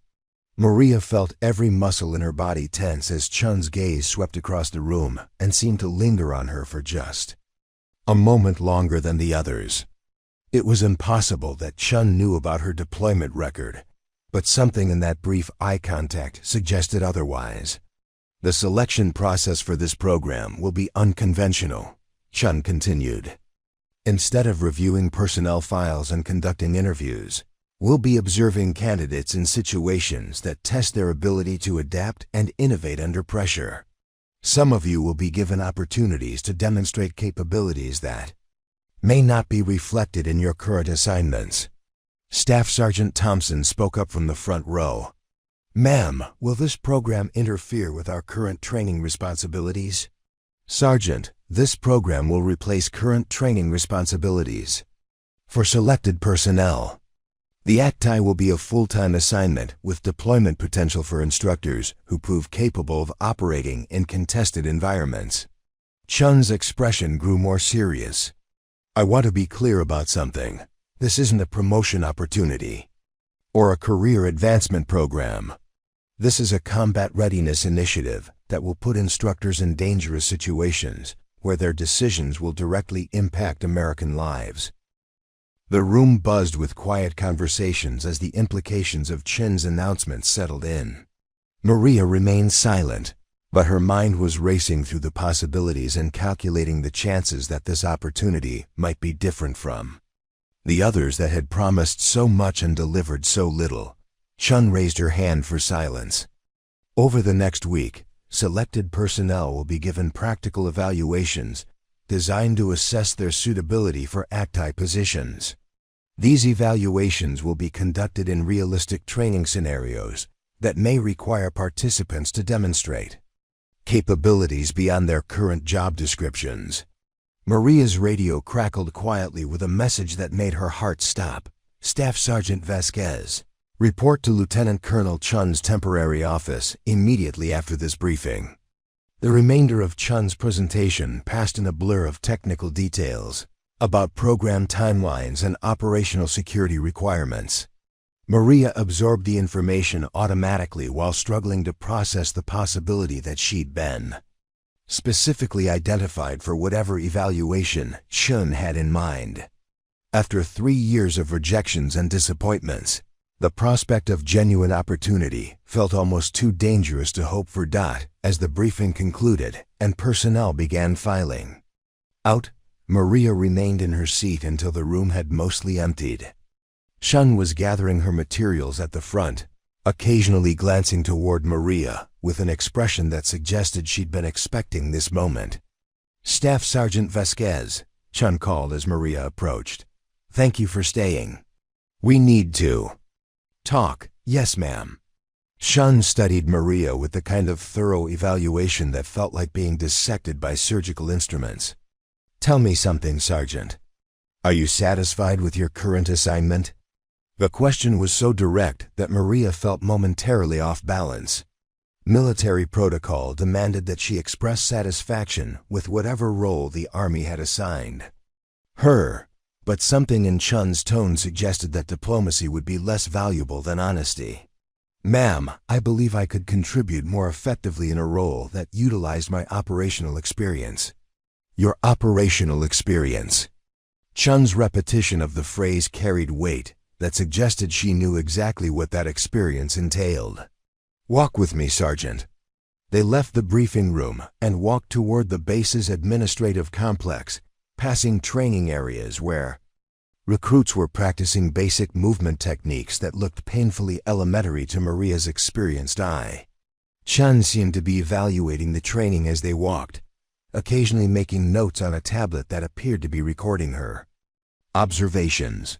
Maria felt every muscle in her body tense as Chun's gaze swept across the room and seemed to linger on her for just a moment longer than the others. It was impossible that Chun knew about her deployment record, but something in that brief eye contact suggested otherwise. "The selection process for this program will be unconventional," Chun continued. "Instead of reviewing personnel files and conducting interviews, we'll be observing candidates in situations that test their ability to adapt and innovate under pressure. Some of you will be given opportunities to demonstrate capabilities that may not be reflected in your current assignments." Staff Sergeant Thompson spoke up from the front row. "Ma'am, will this program interfere with our current training responsibilities?" "Sergeant, this program will replace current training responsibilities for selected personnel. The ACTI will be a full-time assignment with deployment potential for instructors who prove capable of operating in contested environments." Chun's expression grew more serious. "I want to be clear about something. This isn't a promotion opportunity or a career advancement program. This is a combat readiness initiative that will put instructors in dangerous situations where their decisions will directly impact American lives." The room buzzed with quiet conversations as the implications of Chin's announcement settled in. Maria remained silent, but her mind was racing through the possibilities and calculating the chances that this opportunity might be different from the others that had promised so much and delivered so little. Chun raised her hand for silence. "Over the next week, selected personnel will be given practical evaluations designed to assess their suitability for ACTI positions. These evaluations will be conducted in realistic training scenarios that may require participants to demonstrate capabilities beyond their current job descriptions." Maria's radio crackled quietly with a message that made her heart stop. "Staff Sergeant Vasquez, report to Lieutenant Colonel Chun's temporary office immediately after this briefing." The remainder of Chun's presentation passed in a blur of technical details about program timelines and operational security requirements. Maria absorbed the information automatically while struggling to process the possibility that she'd been specifically identified for whatever evaluation Chun had in mind. After 3 years of rejections and disappointments, the prospect of genuine opportunity felt almost too dangerous to hope for. As the briefing concluded and personnel began filing out, Maria remained in her seat until the room had mostly emptied. Chun was gathering her materials at the front, occasionally glancing toward Maria with an expression that suggested she'd been expecting this moment. "Staff Sergeant Vasquez," Chun called as Maria approached. "Thank you for staying. We need to talk." "Yes, ma'am." Chun studied Maria with the kind of thorough evaluation that felt like being dissected by surgical instruments. "Tell me something, Sergeant. Are you satisfied with your current assignment?" The question was so direct that Maria felt momentarily off balance. Military protocol demanded that she express satisfaction with whatever role the Army had assigned her, but something in Chun's tone suggested that diplomacy would be less valuable than honesty. "Ma'am, I believe I could contribute more effectively in a role that utilized my operational experience." "Your operational experience." Chun's repetition of the phrase carried weight, that suggested she knew exactly what that experience entailed. "Walk with me, Sergeant." They left the briefing room and walked toward the base's administrative complex, passing training areas where recruits were practicing basic movement techniques that looked painfully elementary to Maria's experienced eye. Chun seemed to be evaluating the training as they walked, occasionally making notes on a tablet that appeared to be recording her observations.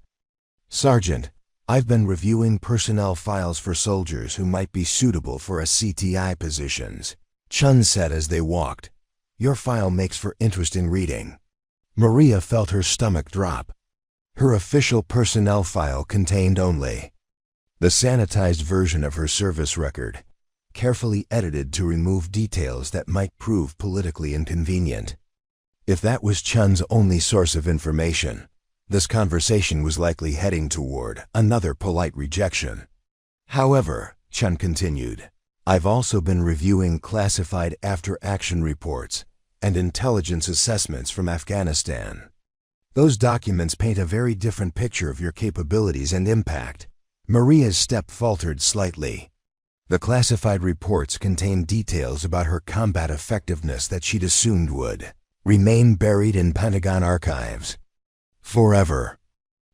"Sergeant, I've been reviewing personnel files for soldiers who might be suitable for a CTI positions," Chun said as they walked. "Your file makes for interesting reading." Maria felt her stomach drop. Her official personnel file contained only the sanitized version of her service record, carefully edited to remove details that might prove politically inconvenient. If that was Chun's only source of information, this conversation was likely heading toward another polite rejection. "However," Chun continued, "I've also been reviewing classified after-action reports and intelligence assessments from Afghanistan. Those documents paint a very different picture of your capabilities and impact." Maria's step faltered slightly. The classified reports contained details about her combat effectiveness that she'd assumed would remain buried in Pentagon archives forever.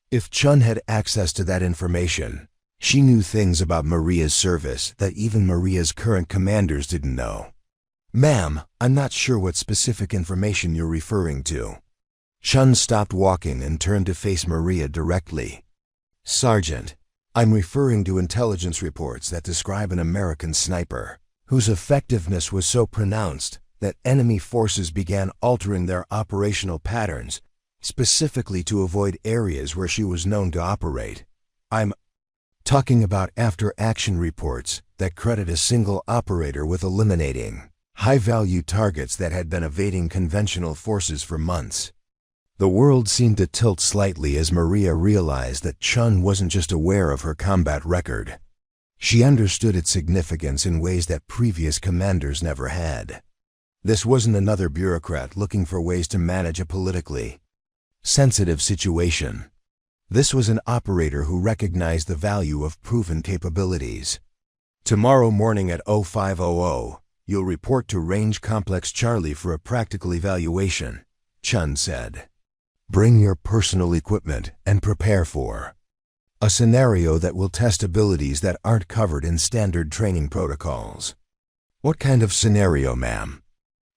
If Chun had access to that information, she knew things about Maria's service that even Maria's current commanders didn't know. "Ma'am, I'm not sure what specific information you're referring to." Chun stopped walking and turned to face Maria directly. "Sergeant, I'm referring to intelligence reports that describe an American sniper whose effectiveness was so pronounced that enemy forces began altering their operational patterns, specifically to avoid areas where she was known to operate. I'm talking about after-action reports that credit a single operator with eliminating high-value targets that had been evading conventional forces for months." The world seemed to tilt slightly as Maria realized that Chun wasn't just aware of her combat record. She understood its significance in ways that previous commanders never had. This wasn't another bureaucrat looking for ways to manage a politically sensitive situation. This was an operator who recognized the value of proven capabilities. "Tomorrow morning at 0500, you'll report to Range Complex Charlie for a practical evaluation," Chun said. "Bring your personal equipment and prepare for a scenario that will test abilities that aren't covered in standard training protocols." "What kind of scenario, ma'am?"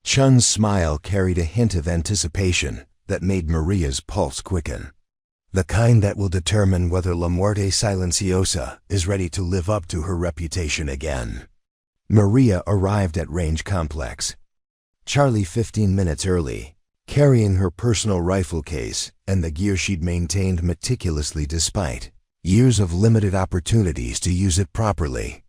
Chun's smile carried a hint of anticipation that made Maria's pulse quicken. "The kind that will determine whether La Muerte Silenciosa is ready to live up to her reputation again." Maria arrived at Range Complex Charlie 15 minutes early, carrying her personal rifle case and the gear she'd maintained meticulously despite years of limited opportunities to use it properly.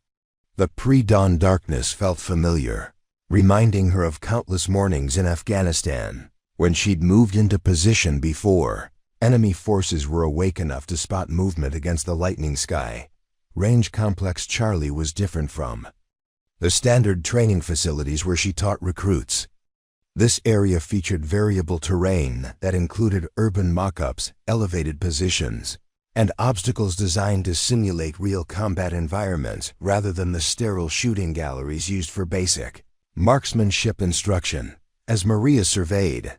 The pre-dawn darkness felt familiar, reminding her of countless mornings in Afghanistan when she'd moved into position before enemy forces were awake enough to spot movement against the lightning sky. Range Complex Charlie was different from the standard training facilities where she taught recruits. This area featured variable terrain that included urban mock-ups, elevated positions, and obstacles designed to simulate real combat environments rather than the sterile shooting galleries used for basic marksmanship instruction. As Maria surveyed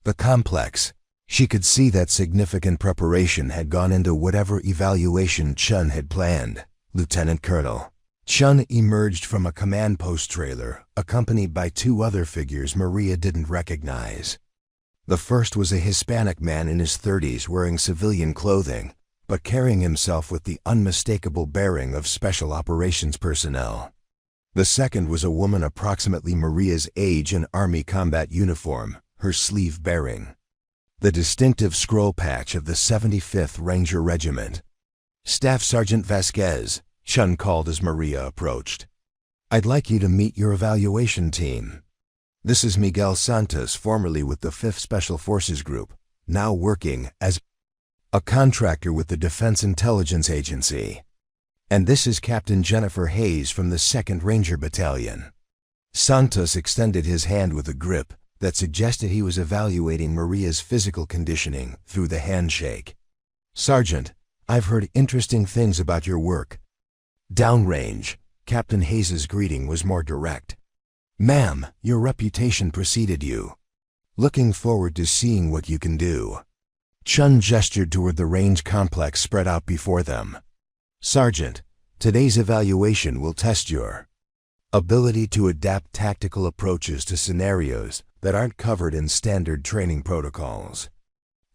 the complex, she could see that significant preparation had gone into whatever evaluation Chun had planned. Lieutenant Colonel Chun emerged from a command post trailer, accompanied by two other figures Maria didn't recognize. The first was a Hispanic man in his 30s wearing civilian clothing, but carrying himself with the unmistakable bearing of special operations personnel. The second was a woman approximately Maria's age in Army combat uniform, her sleeve bearing the distinctive scroll patch of the 75th Ranger Regiment. "Staff Sergeant Vasquez," Chun called as Maria approached. "I'd like you to meet your evaluation team. This is Miguel Santos, formerly with the 5th Special Forces Group, now working as a contractor with the Defense Intelligence Agency. And this is Captain Jennifer Hayes from the 2nd Ranger Battalion." Santos extended his hand with a grip that suggested he was evaluating Maria's physical conditioning through the handshake. "Sergeant, I've heard interesting things about your work. Downrange, Captain Hayes's greeting was more direct. Ma'am, your reputation preceded you. Looking forward to seeing what you can do. Chun gestured toward the range complex spread out before them. Sergeant, today's evaluation will test your ability to adapt tactical approaches to scenarios that aren't covered in standard training protocols.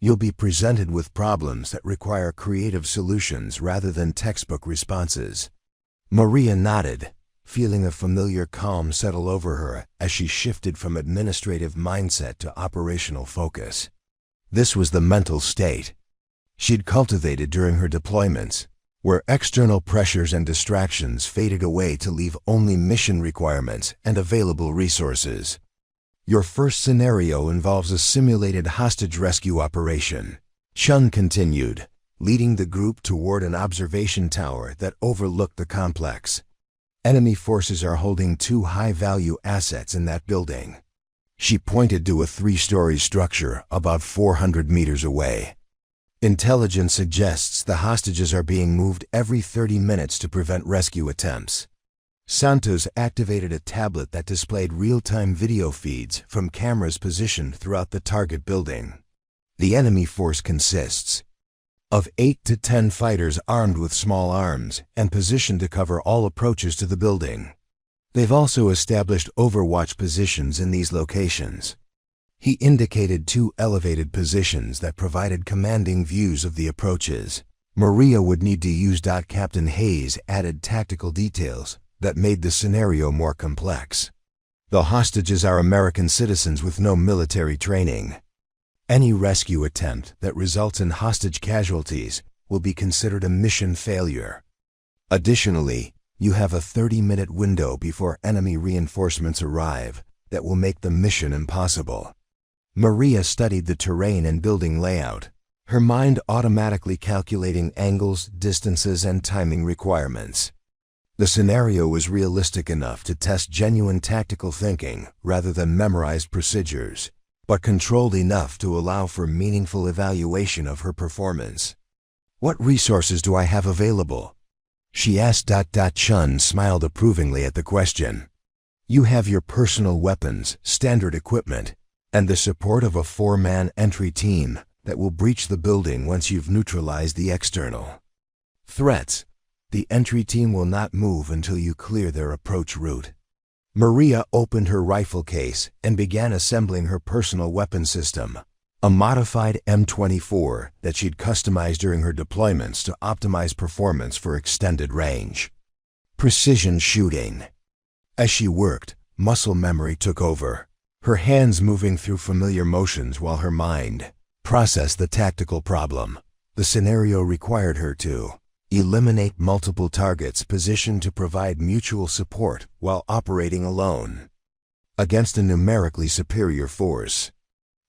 You'll be presented with problems that require creative solutions rather than textbook responses. Maria nodded, feeling a familiar calm settle over her as she shifted from administrative mindset to operational focus. This was the mental state she'd cultivated during her deployments, where external pressures and distractions faded away to leave only mission requirements and available resources. Your first scenario involves a simulated hostage rescue operation, Chun continued, leading the group toward an observation tower that overlooked the complex. Enemy forces are holding 2 high-value assets in that building. She pointed to a 3-story structure about 400 meters away. Intelligence suggests the hostages are being moved every 30 minutes to prevent rescue attempts. Santos activated a tablet that displayed real-time video feeds from cameras positioned throughout the target building. The enemy force consists of 8 to 10 fighters armed with small arms and positioned to cover all approaches to the building. They've also established overwatch positions in these locations. He indicated 2 elevated positions that provided commanding views of the approaches. Maria would need to use. Captain Hayes added tactical details that made the scenario more complex. The hostages are American citizens with no military training. Any rescue attempt that results in hostage casualties will be considered a mission failure. Additionally, you have a 30-minute window before enemy reinforcements arrive that will make the mission impossible. Maria studied the terrain and building layout, her mind automatically calculating angles, distances, and timing requirements. The scenario was realistic enough to test genuine tactical thinking rather than memorized procedures, but controlled enough to allow for meaningful evaluation of her performance. What resources do I have available? She asked. Chun smiled approvingly at the question. You have your personal weapons, standard equipment, and the support of a 4-man entry team that will breach the building once you've neutralized the external threats. The entry team will not move until you clear their approach route. Maria opened her rifle case and began assembling her personal weapon system, a modified M24 that she'd customized during her deployments to optimize performance for extended range. Precision shooting. As she worked, muscle memory took over, her hands moving through familiar motions while her mind processed the tactical problem. The scenario required her to eliminate multiple targets positioned to provide mutual support while operating alone against a numerically superior force.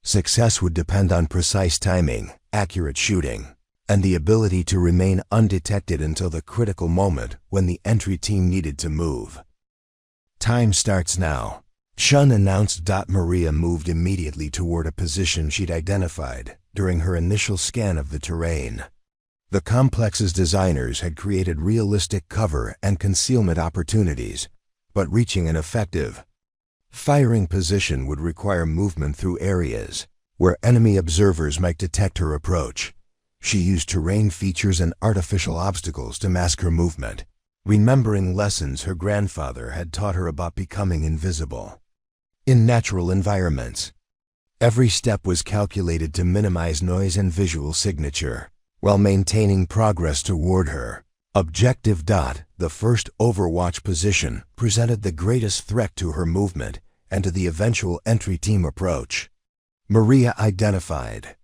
Success would depend on precise timing, accurate shooting, and the ability to remain undetected until the critical moment when the entry team needed to move. Time starts now, Chun announced. Maria moved immediately toward a position she'd identified during her initial scan of the terrain. The complex's designers had created realistic cover and concealment opportunities, but reaching an effective firing position would require movement through areas where enemy observers might detect her approach. She used terrain features and artificial obstacles to mask her movement, remembering lessons her grandfather had taught her about becoming invisible in natural environments. Every step was calculated to minimize noise and visual signature, while maintaining progress toward her objective. The first overwatch position presented the greatest threat to her movement and to the eventual entry team approach. Maria identified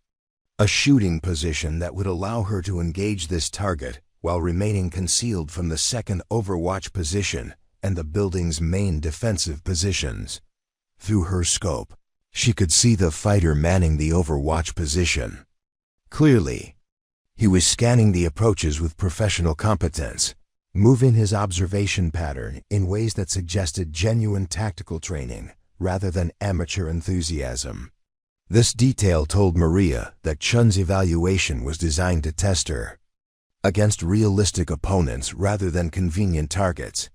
a shooting position that would allow her to engage this target while remaining concealed from the second overwatch position and the building's main defensive positions. Through her scope, she could see the fighter manning the overwatch position clearly. He was scanning the approaches with professional competence, moving his observation pattern in ways that suggested genuine tactical training rather than amateur enthusiasm. This detail told Maria that Chun's evaluation was designed to test her Against realistic opponents rather than convenient targets,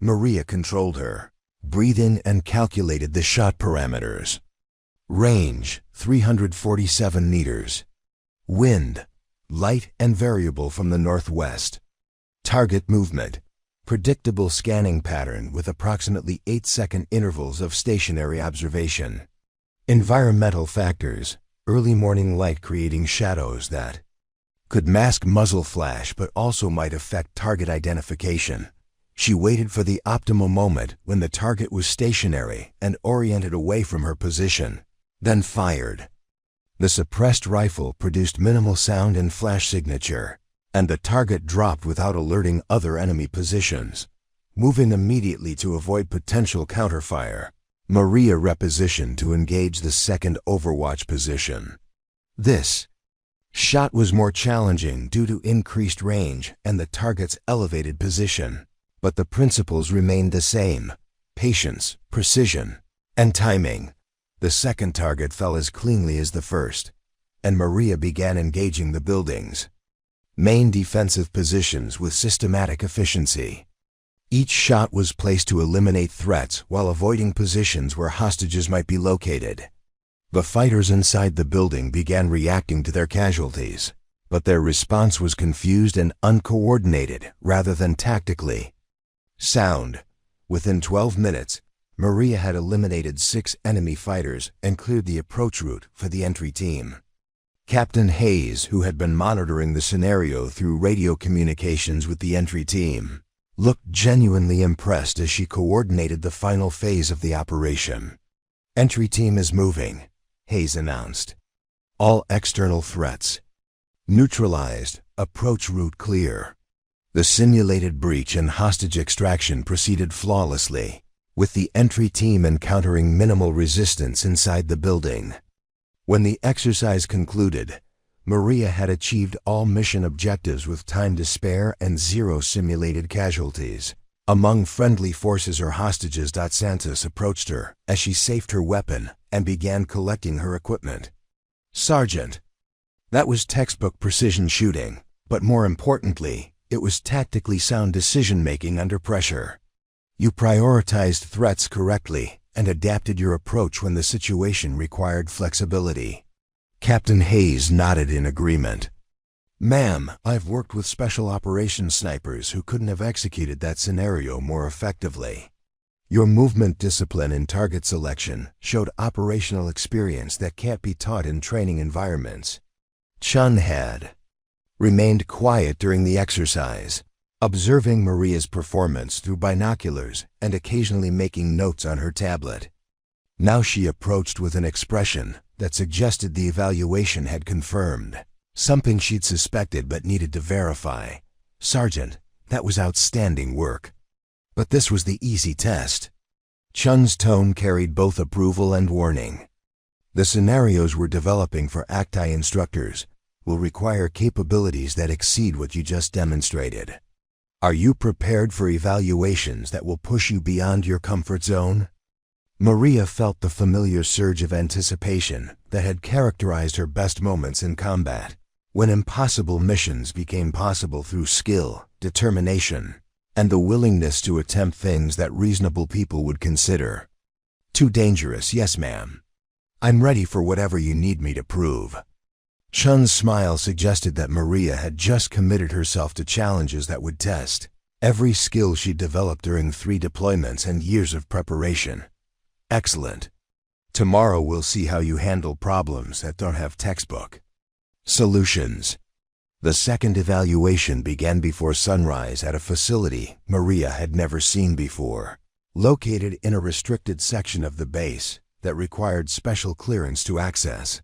Maria controlled her, breathed in and calculated the shot parameters. Range, 347 meters. Wind, light and variable from the northwest. Target movement, predictable scanning pattern with approximately 8-second intervals of stationary observation. Environmental factors, early morning light creating shadows that could mask muzzle flash but also might affect target identification. She waited for the optimal moment when the target was stationary and oriented away from her position, then fired. The suppressed rifle produced minimal sound and flash signature, and the target dropped without alerting other enemy positions. Moving immediately to avoid potential counterfire, Maria repositioned to engage the second overwatch position. This shot was more challenging due to increased range and the target's elevated position, but the principles remained the same: patience, precision, and timing. The second target fell as cleanly as the first, and Maria began engaging the buildings. Main defensive positions with systematic efficiency. Each shot was placed to eliminate threats while avoiding positions where hostages might be located. The fighters inside the building began reacting to their casualties, but their response was confused and uncoordinated rather than tactically sound. Within 12 minutes, Maria had eliminated 6 enemy fighters and cleared the approach route for the entry team. Captain Hayes, who had been monitoring the scenario through radio communications with the entry team, looked genuinely impressed as she coordinated the final phase of the operation. "Entry team is moving," Hayes announced. "All external threats neutralized, approach route clear." The simulated breach and hostage extraction proceeded flawlessly, with the entry team encountering minimal resistance inside the building. When the exercise concluded, Maria had achieved all mission objectives with time to spare and 0 simulated casualties. Among friendly forces or hostages, Santos approached her as she safed her weapon and began collecting her equipment. "Sergeant." That was textbook precision shooting, but more importantly, it was tactically sound decision-making under pressure. You prioritized threats correctly and adapted your approach when the situation required flexibility. Captain Hayes nodded in agreement. "Ma'am, I've worked with special operations snipers who couldn't have executed that scenario more effectively. Your movement discipline and target selection showed operational experience that can't be taught in training environments." Chun had remained quiet during the exercise, observing Maria's performance through binoculars and occasionally making notes on her tablet. Now she approached with an expression that suggested the evaluation had confirmed something she'd suspected but needed to verify. "Sergeant, that was outstanding work. But this was the easy test." Chun's tone carried both approval and warning. "The scenarios we're developing for ACTI instructors will require capabilities that exceed what you just demonstrated. Are you prepared for evaluations that will push you beyond your comfort zone?" Maria felt the familiar surge of anticipation that had characterized her best moments in combat, when impossible missions became possible through skill, determination, and the willingness to attempt things that reasonable people would consider too dangerous. "Yes, ma'am. I'm ready for whatever you need me to prove." Chun's smile suggested that Maria had just committed herself to challenges that would test every skill she'd developed during 3 deployments and years of preparation. "Excellent. Tomorrow we'll see how you handle problems that don't have textbook solutions." The second evaluation began before sunrise at a facility Maria had never seen before, located in a restricted section of the base that required special clearance to access.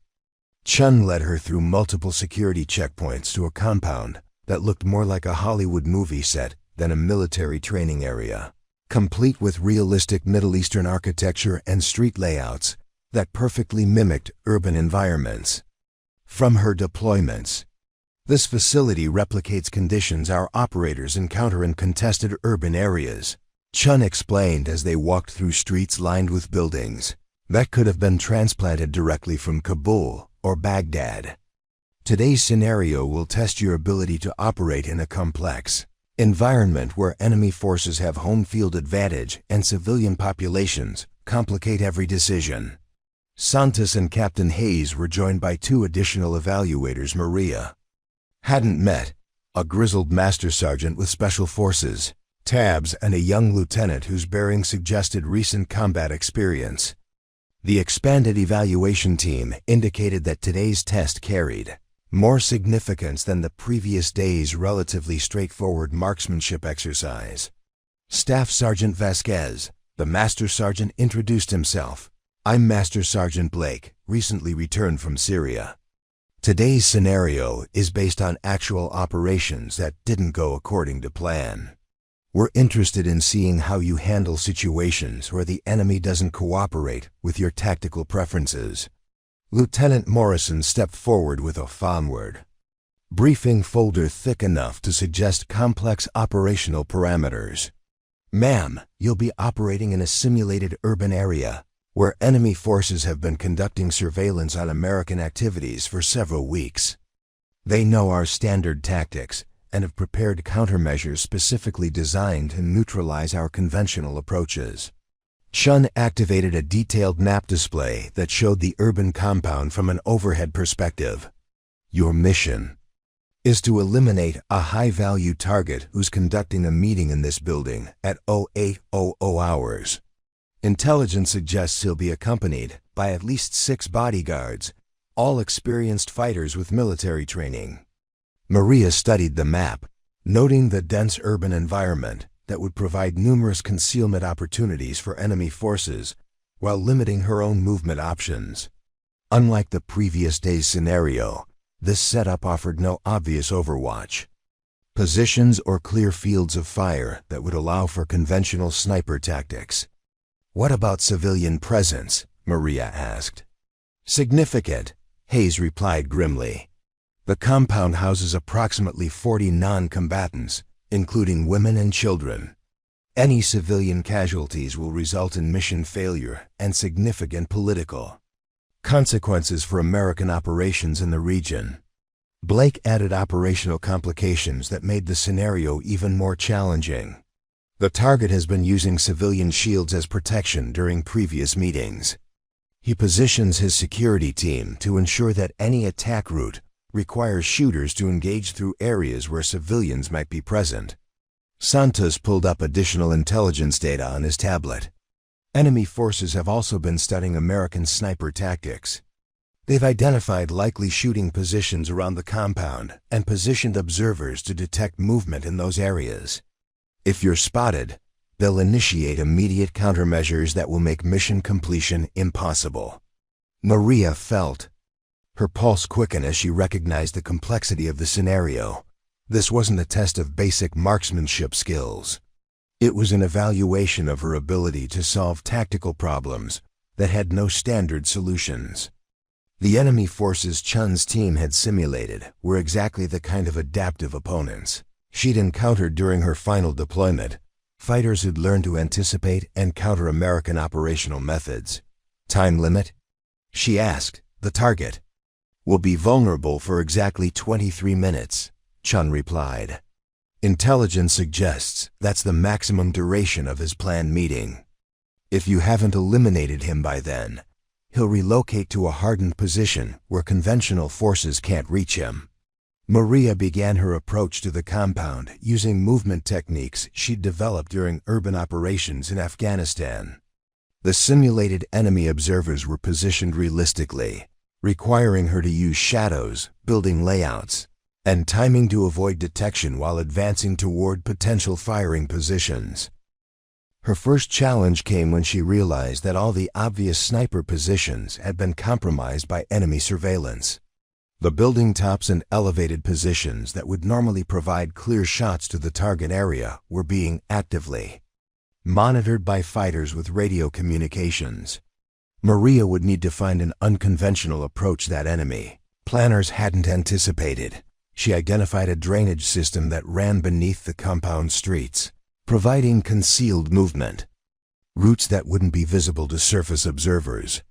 Chun led her through multiple security checkpoints to a compound that looked more like a Hollywood movie set than a military training area, complete with realistic Middle Eastern architecture and street layouts that perfectly mimicked urban environments. From her deployments, "This facility replicates conditions our operators encounter in contested urban areas," Chun explained as they walked through streets lined with buildings that could have been transplanted directly from Kabul or Baghdad. Today's scenario will test your ability to operate in a complex environment where enemy forces have home field advantage and civilian populations complicate every decision. Santos and Captain Hayes were joined by two additional evaluators Maria hadn't met, a grizzled master sergeant with special forces tabs and a young lieutenant whose bearing suggested recent combat experience. The expanded evaluation team indicated that today's test carried more significance than the previous day's relatively straightforward marksmanship exercise. Staff Sergeant Vasquez, the Master Sergeant, introduced himself. I'm Master Sergeant Blake, recently returned from Syria. Today's scenario is based on actual operations that didn't go according to plan. We're interested in seeing how you handle situations where the enemy doesn't cooperate with your tactical preferences. Lieutenant Morrison stepped forward with a onward briefing folder thick enough to suggest complex operational parameters. Ma'am, you'll be operating in a simulated urban area where enemy forces have been conducting surveillance on American activities for several weeks. They know our standard tactics and have prepared countermeasures specifically designed to neutralize our conventional approaches. Chun activated a detailed map display that showed the urban compound from an overhead perspective. Your mission is to eliminate a high-value target who's conducting a meeting in this building at 0800 hours. Intelligence suggests he'll be accompanied by at least 6 bodyguards, all experienced fighters with military training. Maria studied the map, noting the dense urban environment that would provide numerous concealment opportunities for enemy forces while limiting her own movement options. Unlike the previous day's scenario, this setup offered no obvious overwatch positions or clear fields of fire that would allow for conventional sniper tactics. What about civilian presence? Maria asked. Significant, Hayes replied grimly. The compound houses approximately 40 non-combatants, including women and children. Any civilian casualties will result in mission failure and significant political consequences for American operations in the region. Blake added operational complications that made the scenario even more challenging. The target has been using civilian shields as protection during previous meetings. He positions his security team to ensure that any attack route requires shooters to engage through areas where civilians might be present. Santos pulled up additional intelligence data on his tablet. Enemy forces have also been studying American sniper tactics. They've identified likely shooting positions around the compound and positioned observers to detect movement in those areas. If you're spotted, they'll initiate immediate countermeasures that will make mission completion impossible. Maria felt her pulse quicken as she recognized the complexity of the scenario. This wasn't a test of basic marksmanship skills. It was an evaluation of her ability to solve tactical problems that had no standard solutions. The enemy forces Chun's team had simulated were exactly the kind of adaptive opponents she'd encountered during her final deployment, fighters who'd learned to anticipate and counter American operational methods. Time limit? She asked. The target will be vulnerable for exactly 23 minutes, Chun replied. Intelligence suggests that's the maximum duration of his planned meeting. If you haven't eliminated him by then, he'll relocate to a hardened position where conventional forces can't reach him. Maria began her approach to the compound using movement techniques she'd developed during urban operations in Afghanistan. The simulated enemy observers were positioned realistically, requiring her to use shadows, building layouts, and timing to avoid detection while advancing toward potential firing positions. Her first challenge came when she realized that all the obvious sniper positions had been compromised by enemy surveillance. The building tops and elevated positions that would normally provide clear shots to the target area were being actively monitored by fighters with radio communications. Maria would need to find an unconventional approach that enemy planners hadn't anticipated. She identified a drainage system that ran beneath the compound streets, providing concealed movement, routes that wouldn't be visible to surface observers.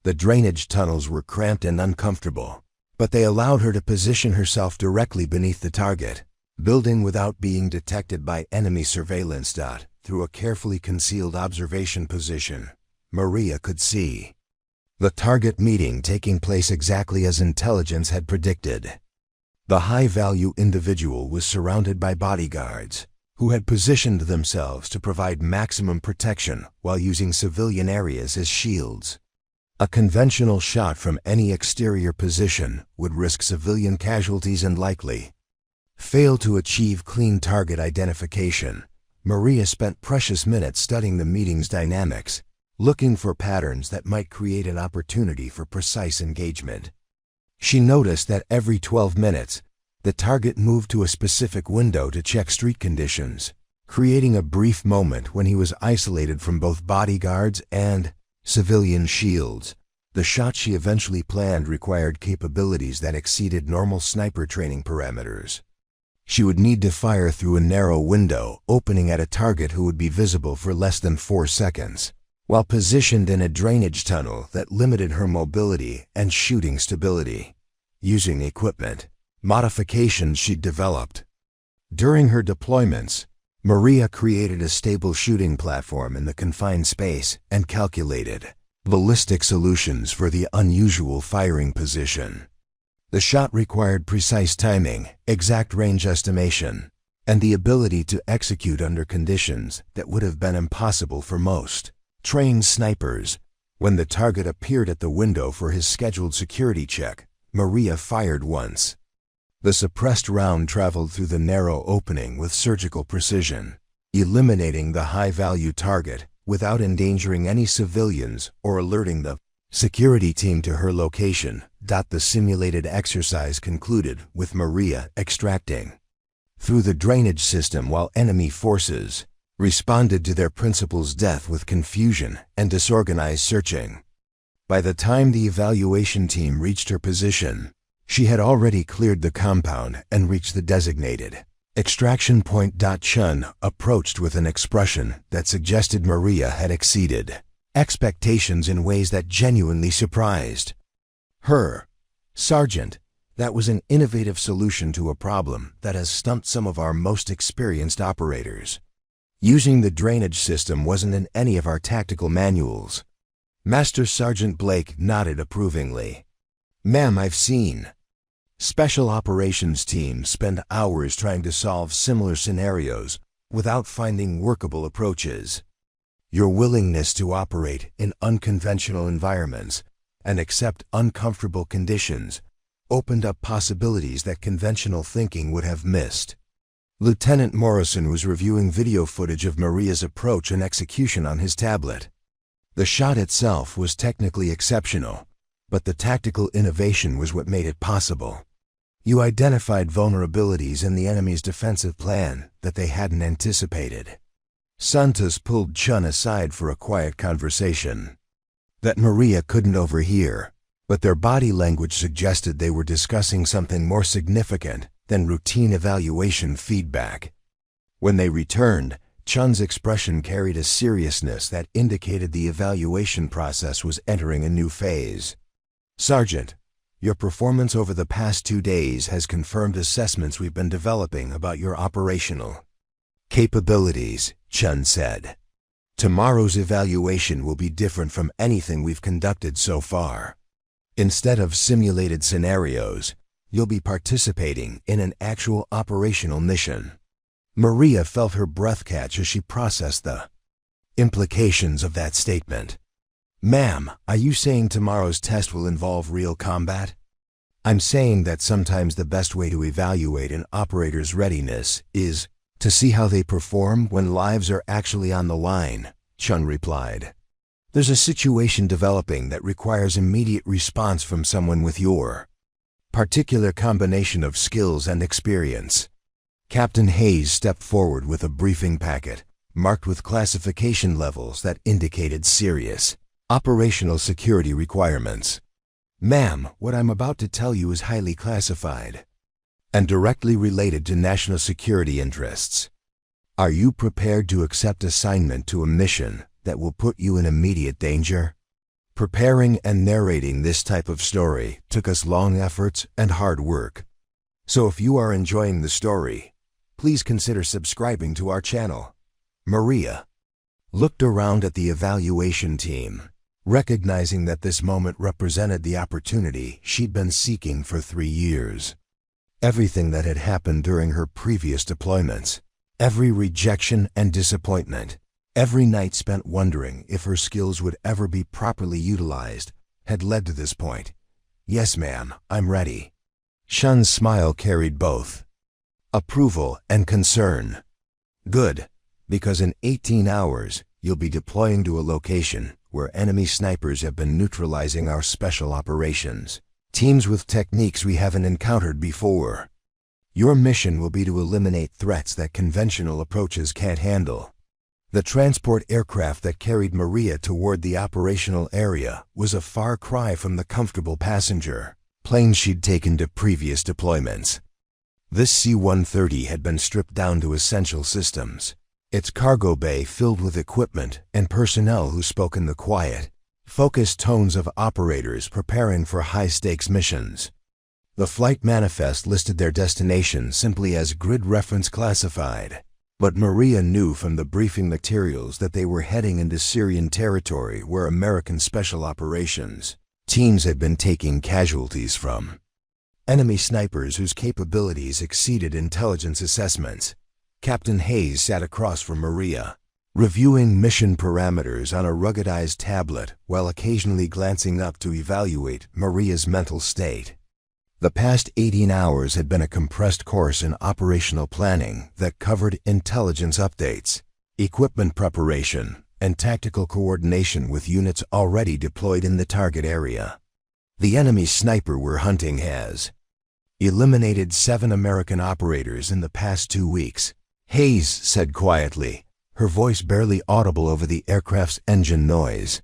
The drainage tunnels were cramped and uncomfortable, but they allowed her to position herself directly beneath the target, building without being detected by enemy surveillance. Through a carefully concealed observation position, Maria could see the target meeting taking place exactly as intelligence had predicted. The high-value individual was surrounded by bodyguards, who had positioned themselves to provide maximum protection while using civilian areas as shields. A conventional shot from any exterior position would risk civilian casualties and likely fail to achieve clean target identification. Maria spent precious minutes studying the meeting's dynamics, looking for patterns that might create an opportunity for precise engagement. She noticed that every 12 minutes, the target moved to a specific window to check street conditions, creating a brief moment when he was isolated from both bodyguards and civilian shields. The shot she eventually planned required capabilities that exceeded normal sniper training parameters. She would need to fire through a narrow window opening at a target who would be visible for less than 4 seconds, while positioned in a drainage tunnel that limited her mobility and shooting stability. Using equipment modifications she'd developed during her deployments, Maria created a stable shooting platform in the confined space and calculated ballistic solutions for the unusual firing position. The shot required precise timing, exact range estimation, and the ability to execute under conditions that would have been impossible for most trained snipers. When the target appeared at the window for his scheduled security check, Maria fired once. The suppressed round traveled through the narrow opening with surgical precision, eliminating the high-value target without endangering any civilians or alerting the security team to her location. The simulated exercise concluded with Maria extracting through the drainage system while enemy forces responded to their principal's death with confusion and disorganized searching. By the time the evaluation team reached her position, she had already cleared the compound and reached the designated extraction point. Chun approached with an expression that suggested Maria had exceeded expectations in ways that genuinely surprised her. "Sergeant, that was an innovative solution to a problem that has stumped some of our most experienced operators. Using the drainage system wasn't in any of our tactical manuals." Master Sergeant Blake nodded approvingly. "Ma'am, I've seen special operations teams spend hours trying to solve similar scenarios without finding workable approaches. Your willingness to operate in unconventional environments and accept uncomfortable conditions opened up possibilities that conventional thinking would have missed." Lieutenant Morrison was reviewing video footage of Maria's approach and execution on his tablet. The shot itself was technically exceptional, but the tactical innovation was what made it possible. "You identified vulnerabilities in the enemy's defensive plan that they hadn't anticipated." Santos pulled Chun aside for a quiet conversation that Maria couldn't overhear, but their body language suggested they were discussing something more significant than routine evaluation feedback. When they returned, Chun's expression carried a seriousness that indicated the evaluation process was entering a new phase. "Sergeant, your performance over the past 2 days has confirmed assessments we've been developing about your operational capabilities," Chun said. "Tomorrow's evaluation will be different from anything we've conducted so far. Instead of simulated scenarios, you'll be participating in an actual operational mission." Maria felt her breath catch as she processed the implications of that statement. "Ma'am, are you saying tomorrow's test will involve real combat?" "I'm saying that sometimes the best way to evaluate an operator's readiness is to see how they perform when lives are actually on the line," Chun replied. "There's a situation developing that requires immediate response from someone with your particular combination of skills and experience." Captain Hayes stepped forward with a briefing packet, marked with classification levels that indicated serious operational security requirements. "Ma'am, what I'm about to tell you is highly classified and directly related to national security interests. Are you prepared to accept assignment to a mission that will put you in immediate danger?" Preparing and narrating this type of story took us long efforts and hard work. So if you are enjoying the story, please consider subscribing to our channel. Maria looked around at the evaluation team, recognizing that this moment represented the opportunity she'd been seeking for 3 years. Everything that had happened during her previous deployments, every rejection and disappointment, every night spent wondering if her skills would ever be properly utilized, had led to this point. "Yes, ma'am, I'm ready." Shun's smile carried both approval and concern. "Good, because in 18 hours, you'll be deploying to a location where enemy snipers have been neutralizing our special operations, teams with techniques we haven't encountered before. Your mission will be to eliminate threats that conventional approaches can't handle." The transport aircraft that carried Maria toward the operational area was a far cry from the comfortable passenger plane she'd taken to previous deployments. This C-130 had been stripped down to essential systems, its cargo bay filled with equipment and personnel who spoke in the quiet, focused tones of operators preparing for high-stakes missions. The flight manifest listed their destination simply as Grid Reference Classified. But Maria knew from the briefing materials that they were heading into Syrian territory where American Special Operations teams had been taking casualties from. Enemy snipers whose capabilities exceeded intelligence assessments. Captain Hayes sat across from Maria, reviewing mission parameters on a ruggedized tablet while occasionally glancing up to evaluate Maria's mental state. The past 18 hours had been a compressed course in operational planning that covered intelligence updates, equipment preparation, and tactical coordination with units already deployed in the target area. The enemy sniper we're hunting has eliminated 7 American operators in the past 2 weeks, Hayes said quietly, her voice barely audible over the aircraft's engine noise.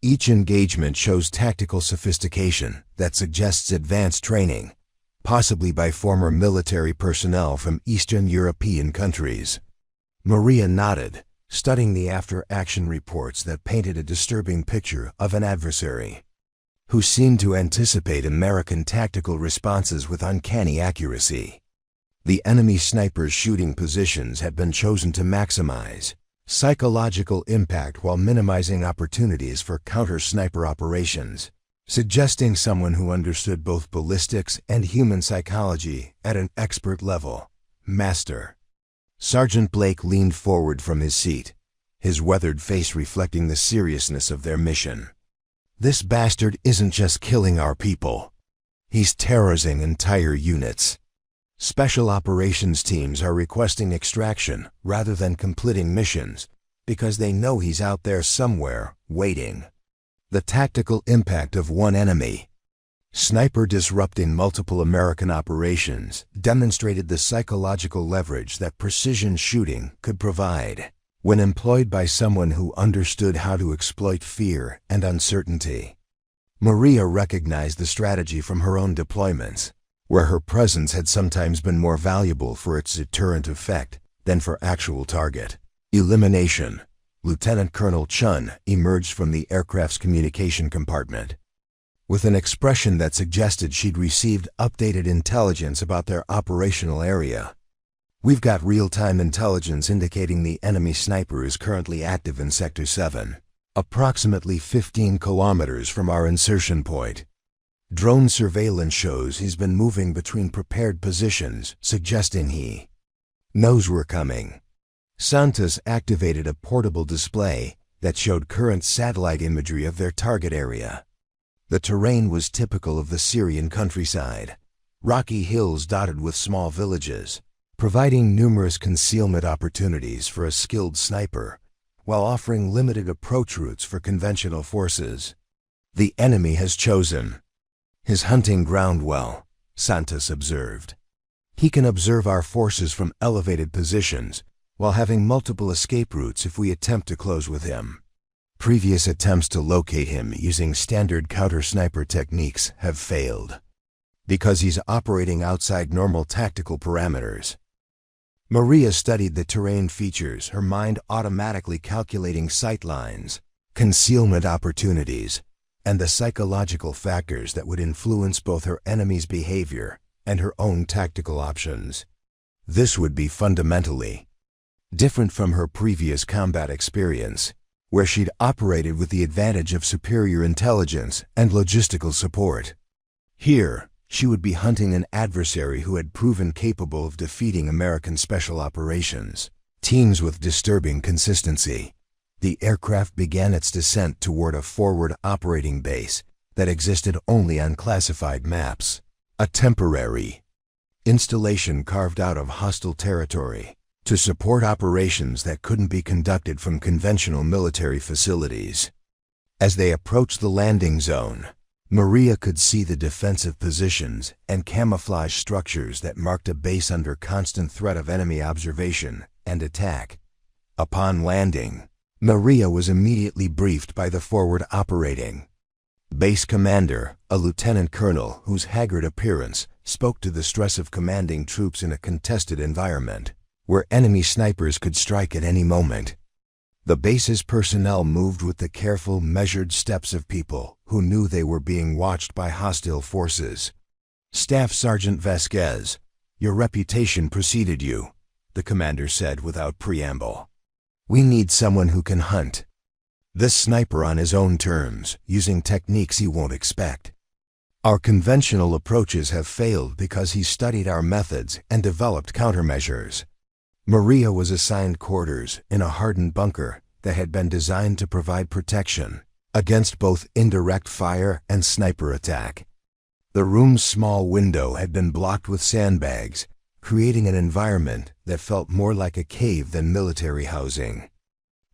Each engagement shows tactical sophistication that suggests advanced training, possibly by former military personnel from Eastern European countries. Maria nodded, studying the after-action reports that painted a disturbing picture of an adversary who seemed to anticipate American tactical responses with uncanny accuracy. The enemy snipers' shooting positions had been chosen to maximize psychological impact while minimizing opportunities for counter-sniper operations, suggesting someone who understood both ballistics and human psychology at an expert level. "Master." Sergeant Blake leaned forward from his seat, his weathered face reflecting the seriousness of their mission. "This bastard isn't just killing our people. He's terrorizing entire units. Special operations teams are requesting extraction rather than completing missions because they know he's out there somewhere, waiting." The tactical impact of one enemy sniper disrupting multiple American operations demonstrated the psychological leverage that precision shooting could provide when employed by someone who understood how to exploit fear and uncertainty. Maria recognized the strategy from her own deployments, where her presence had sometimes been more valuable for its deterrent effect than for actual target elimination. Lieutenant Colonel Chun emerged from the aircraft's communication compartment with an expression that suggested she'd received updated intelligence about their operational area. "We've got real-time intelligence indicating the enemy sniper is currently active in Sector 7, approximately 15 kilometers from our insertion point. Drone surveillance shows he's been moving between prepared positions, suggesting he knows we're coming." Santos activated a portable display that showed current satellite imagery of their target area. The terrain was typical of the Syrian countryside, rocky hills dotted with small villages, providing numerous concealment opportunities for a skilled sniper, while offering limited approach routes for conventional forces. "The enemy has chosen his hunting ground well," Santos observed. "He can observe our forces from elevated positions while having multiple escape routes if we attempt to close with him. Previous attempts to locate him using standard counter-sniper techniques have failed because he's operating outside normal tactical parameters." Maria studied the terrain features, her mind automatically calculating sight lines, concealment opportunities, and the psychological factors that would influence both her enemy's behavior and her own tactical options. This would be fundamentally different from her previous combat experience, where she'd operated with the advantage of superior intelligence and logistical support. Here, she would be hunting an adversary who had proven capable of defeating American special operations teams with disturbing consistency. The aircraft began its descent toward a forward operating base that existed only on classified maps, a temporary installation carved out of hostile territory to support operations that couldn't be conducted from conventional military facilities. As they approached the landing zone, Maria could see the defensive positions and camouflage structures that marked a base under constant threat of enemy observation and attack. Upon landing, Maria was immediately briefed by the forward operating base commander, a lieutenant colonel whose haggard appearance spoke to the stress of commanding troops in a contested environment where enemy snipers could strike at any moment. The base's personnel moved with the careful, measured steps of people who knew they were being watched by hostile forces. "Staff Sergeant Vasquez, your reputation preceded you," the commander said without preamble. "We need someone who can hunt this sniper on his own terms, using techniques he won't expect. Our conventional approaches have failed because he studied our methods and developed countermeasures." Maria was assigned quarters in a hardened bunker that had been designed to provide protection against both indirect fire and sniper attack. The room's small window had been blocked with sandbags, creating an environment that felt more like a cave than military housing.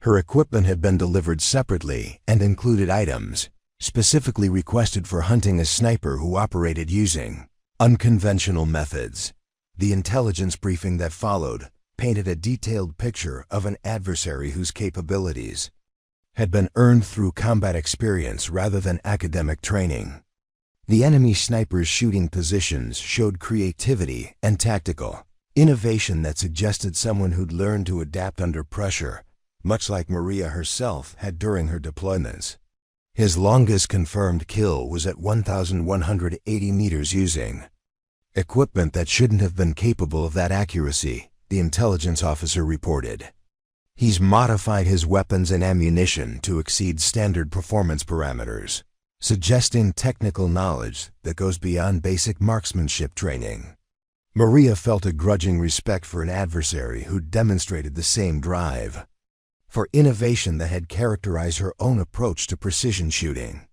Her equipment had been delivered separately and included items specifically requested for hunting a sniper who operated using unconventional methods. The intelligence briefing that followed painted a detailed picture of an adversary whose capabilities had been earned through combat experience rather than academic training. The enemy sniper's shooting positions showed creativity and tactical innovation that suggested someone who'd learned to adapt under pressure, much like Maria herself had during her deployments. His longest confirmed kill was at 1,180 meters using equipment that shouldn't have been capable of that accuracy, the intelligence officer reported. "He's modified his weapons and ammunition to exceed standard performance parameters, suggesting technical knowledge that goes beyond basic marksmanship training." Maria felt a grudging respect for an adversary who demonstrated the same drive for innovation that had characterized her own approach to precision shooting.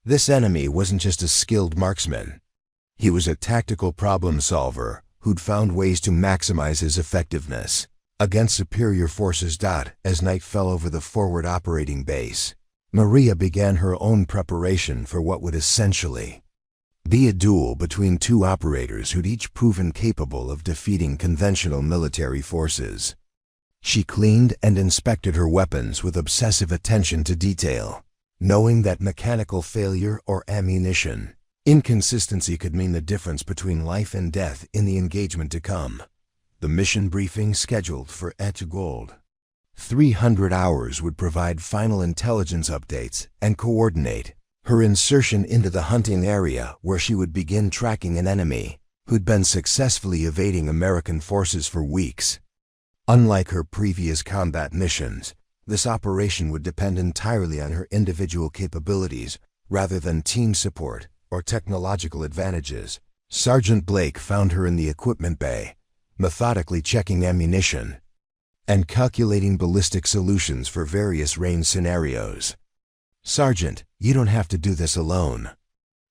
This enemy wasn't just a skilled marksman. He was a tactical problem solver who'd found ways to maximize his effectiveness against superior forces. As night fell over the forward operating base, Maria began her own preparation for what would essentially be a duel between two operators who'd each proven capable of defeating conventional military forces. She cleaned and inspected her weapons with obsessive attention to detail, knowing that mechanical failure or ammunition inconsistency could mean the difference between life and death in the engagement to come. The mission briefing scheduled for Gold 300 hours would provide final intelligence updates and coordinate her insertion into the hunting area, where she would begin tracking an enemy who'd been successfully evading American forces for weeks. Unlike her previous combat missions, this operation would depend entirely on her individual capabilities rather than team support or technological advantages. Sergeant Blake found her in the equipment bay, methodically checking ammunition and calculating ballistic solutions for various range scenarios. "Sergeant, you don't have to do this alone.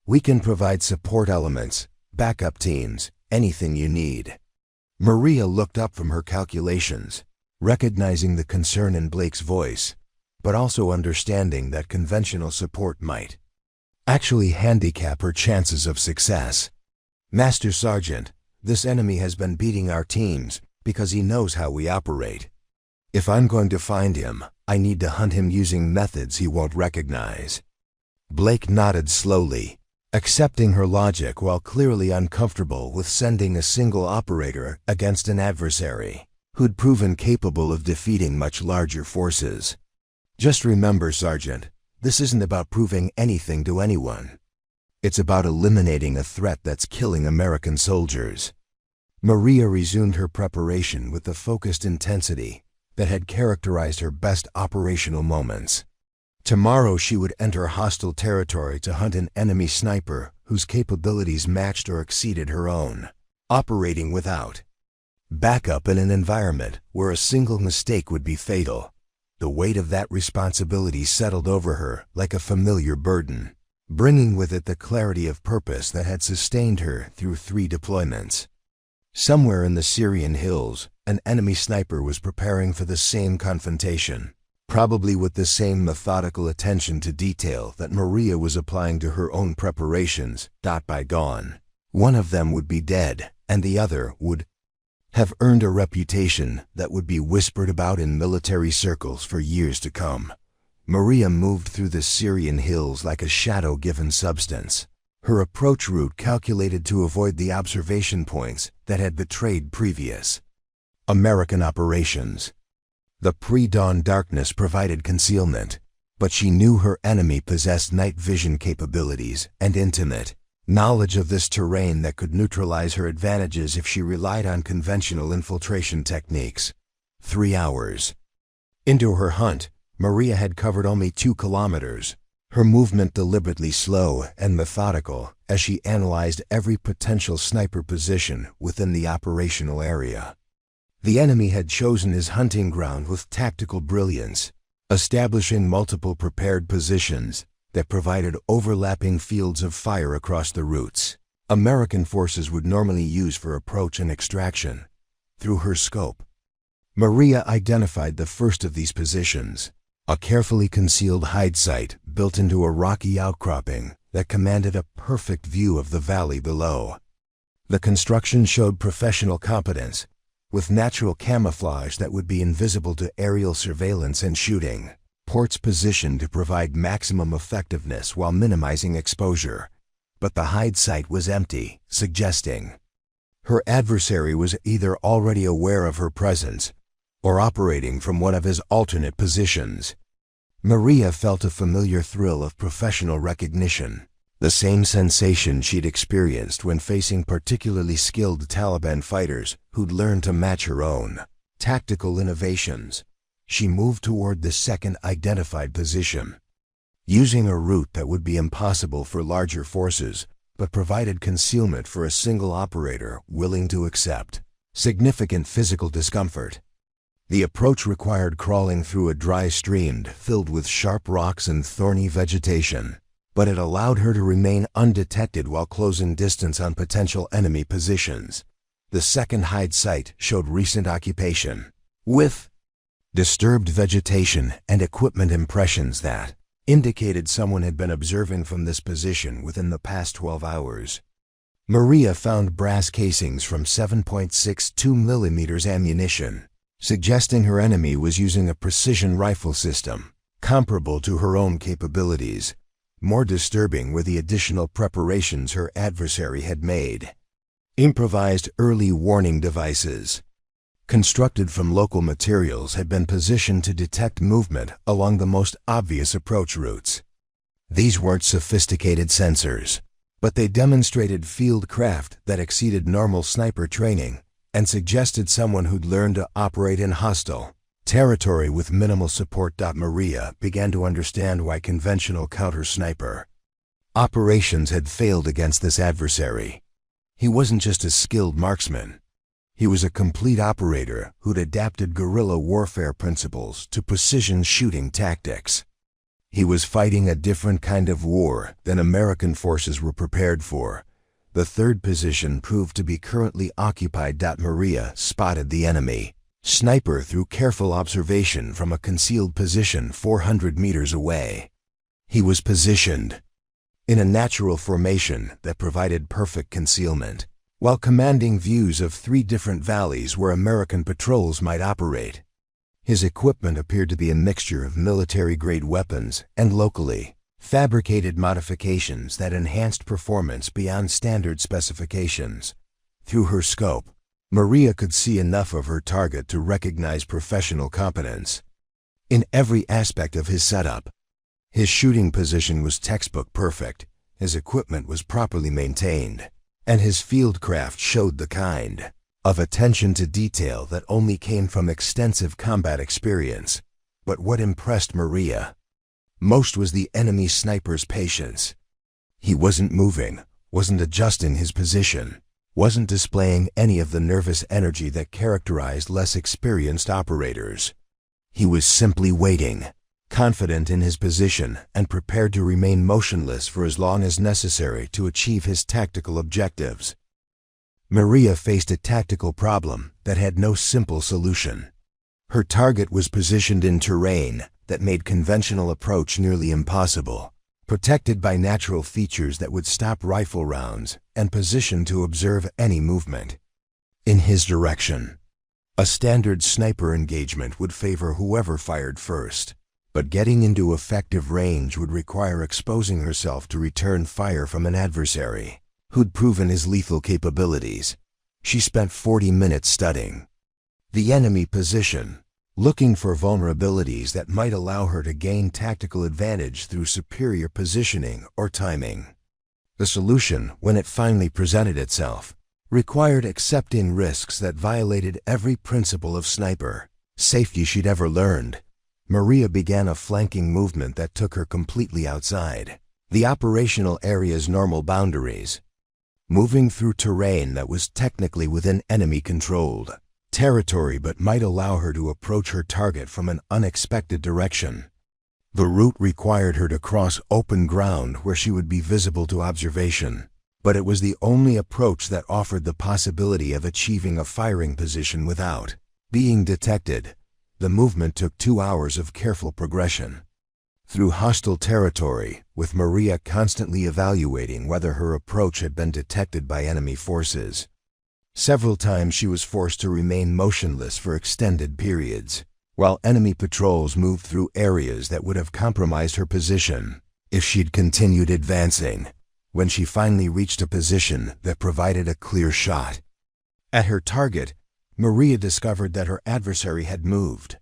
We can provide support elements, backup teams, anything you need." Maria looked up from her calculations, recognizing the concern in Blake's voice, but also understanding that conventional support might actually handicap her chances of success. "Master Sergeant, this enemy has been beating our teams because he knows how we operate. If I'm going to find him, I need to hunt him using methods he won't recognize." Blake nodded slowly, accepting her logic while clearly uncomfortable with sending a single operator against an adversary who'd proven capable of defeating much larger forces. "Just remember, Sergeant, this isn't about proving anything to anyone. It's about eliminating a threat that's killing American soldiers. Maria resumed her preparation with the focused intensity that had characterized her best operational moments. Tomorrow she would enter hostile territory to hunt an enemy sniper whose capabilities matched or exceeded her own, operating without backup in an environment where a single mistake would be fatal. The weight of that responsibility settled over her like a familiar burden, bringing with it the clarity of purpose that had sustained her through 3 deployments. Somewhere in the Syrian hills, an enemy sniper was preparing for the same confrontation, probably with the same methodical attention to detail that Maria was applying to her own preparations. By dawn, one of them would be dead, and the other would have earned a reputation that would be whispered about in military circles for years to come. Maria moved through the Syrian hills like a shadow given substance, her approach route calculated to avoid the observation points that had betrayed previous American operations. The pre-dawn darkness provided concealment, but she knew her enemy possessed night vision capabilities and intimate knowledge of this terrain that could neutralize her advantages if she relied on conventional infiltration techniques. 3 hours into her hunt, Maria had covered only 2 kilometers, her movement deliberately slow and methodical as she analyzed every potential sniper position within the operational area. The enemy had chosen his hunting ground with tactical brilliance, establishing multiple prepared positions that provided overlapping fields of fire across the routes American forces would normally use for approach and extraction. Through her scope, Maria identified the first of these positions, a carefully concealed hide site built into a rocky outcropping that commanded a perfect view of the valley below. The construction showed professional competence, with natural camouflage that would be invisible to aerial surveillance and shooting, ports positioned to provide maximum effectiveness while minimizing exposure. But the hide site was empty, suggesting her adversary was either already aware of her presence or operating from one of his alternate positions. Maria felt a familiar thrill of professional recognition, the same sensation she'd experienced when facing particularly skilled Taliban fighters who'd learned to match her own tactical innovations. She moved toward the second identified position, using a route that would be impossible for larger forces, but provided concealment for a single operator willing to accept significant physical discomfort. The approach required crawling through a dry stream filled with sharp rocks and thorny vegetation, but it allowed her to remain undetected while closing distance on potential enemy positions. The second hide site showed recent occupation, with disturbed vegetation and equipment impressions that indicated someone had been observing from this position within the past 12 hours. Maria found brass casings from 7.62 millimeters ammunition, suggesting her enemy was using a precision rifle system comparable to her own capabilities. More disturbing were the additional preparations her adversary had made. Improvised early warning devices, constructed from local materials, had been positioned to detect movement along the most obvious approach routes. These weren't sophisticated sensors, but they demonstrated field craft that exceeded normal sniper training and suggested someone who'd learned to operate in hostile territory with minimal support. Maria began to understand why conventional counter-sniper operations had failed against this adversary. He wasn't just a skilled marksman. He was a complete operator who'd adapted guerrilla warfare principles to precision shooting tactics. He was fighting a different kind of war than American forces were prepared for. The third position proved to be currently occupied. Maria spotted the enemy sniper through careful observation from a concealed position 400 meters away. He was positioned in a natural formation that provided perfect concealment, while commanding views of 3 different valleys where American patrols might operate. His equipment appeared to be a mixture of military-grade weapons and locally fabricated modifications that enhanced performance beyond standard specifications. Through her scope, Maria could see enough of her target to recognize professional competence in every aspect of his setup. His shooting position was textbook perfect, his equipment was properly maintained, and his fieldcraft showed the kind of attention to detail that only came from extensive combat experience. But what impressed Maria most was the enemy sniper's patience. He wasn't moving, wasn't adjusting his position, wasn't displaying any of the nervous energy that characterized less experienced operators. He was simply waiting, confident in his position and prepared to remain motionless for as long as necessary to achieve his tactical objectives. Maria faced a tactical problem that had no simple solution. Her target was positioned in terrain that made conventional approach nearly impossible, protected by natural features that would stop rifle rounds and positioned to observe any movement in his direction. A standard sniper engagement would favor whoever fired first, but getting into effective range would require exposing herself to return fire from an adversary who'd proven his lethal capabilities. She spent 40 minutes studying the enemy position, looking for vulnerabilities that might allow her to gain tactical advantage through superior positioning or timing. The solution, when it finally presented itself, required accepting risks that violated every principle of sniper safety she'd ever learned. Maria began a flanking movement that took her completely outside the operational area's normal boundaries, moving through terrain that was technically within enemy-controlled territory but might allow her to approach her target from an unexpected direction. The route required her to cross open ground where she would be visible to observation, but it was the only approach that offered the possibility of achieving a firing position without being detected. The movement took 2 hours of careful progression through hostile territory, with Maria constantly evaluating whether her approach had been detected by enemy forces. Several times she was forced to remain motionless for extended periods, while enemy patrols moved through areas that would have compromised her position if she'd continued advancing. When she finally reached a position that provided a clear shot at her target, Maria discovered that her adversary had moved.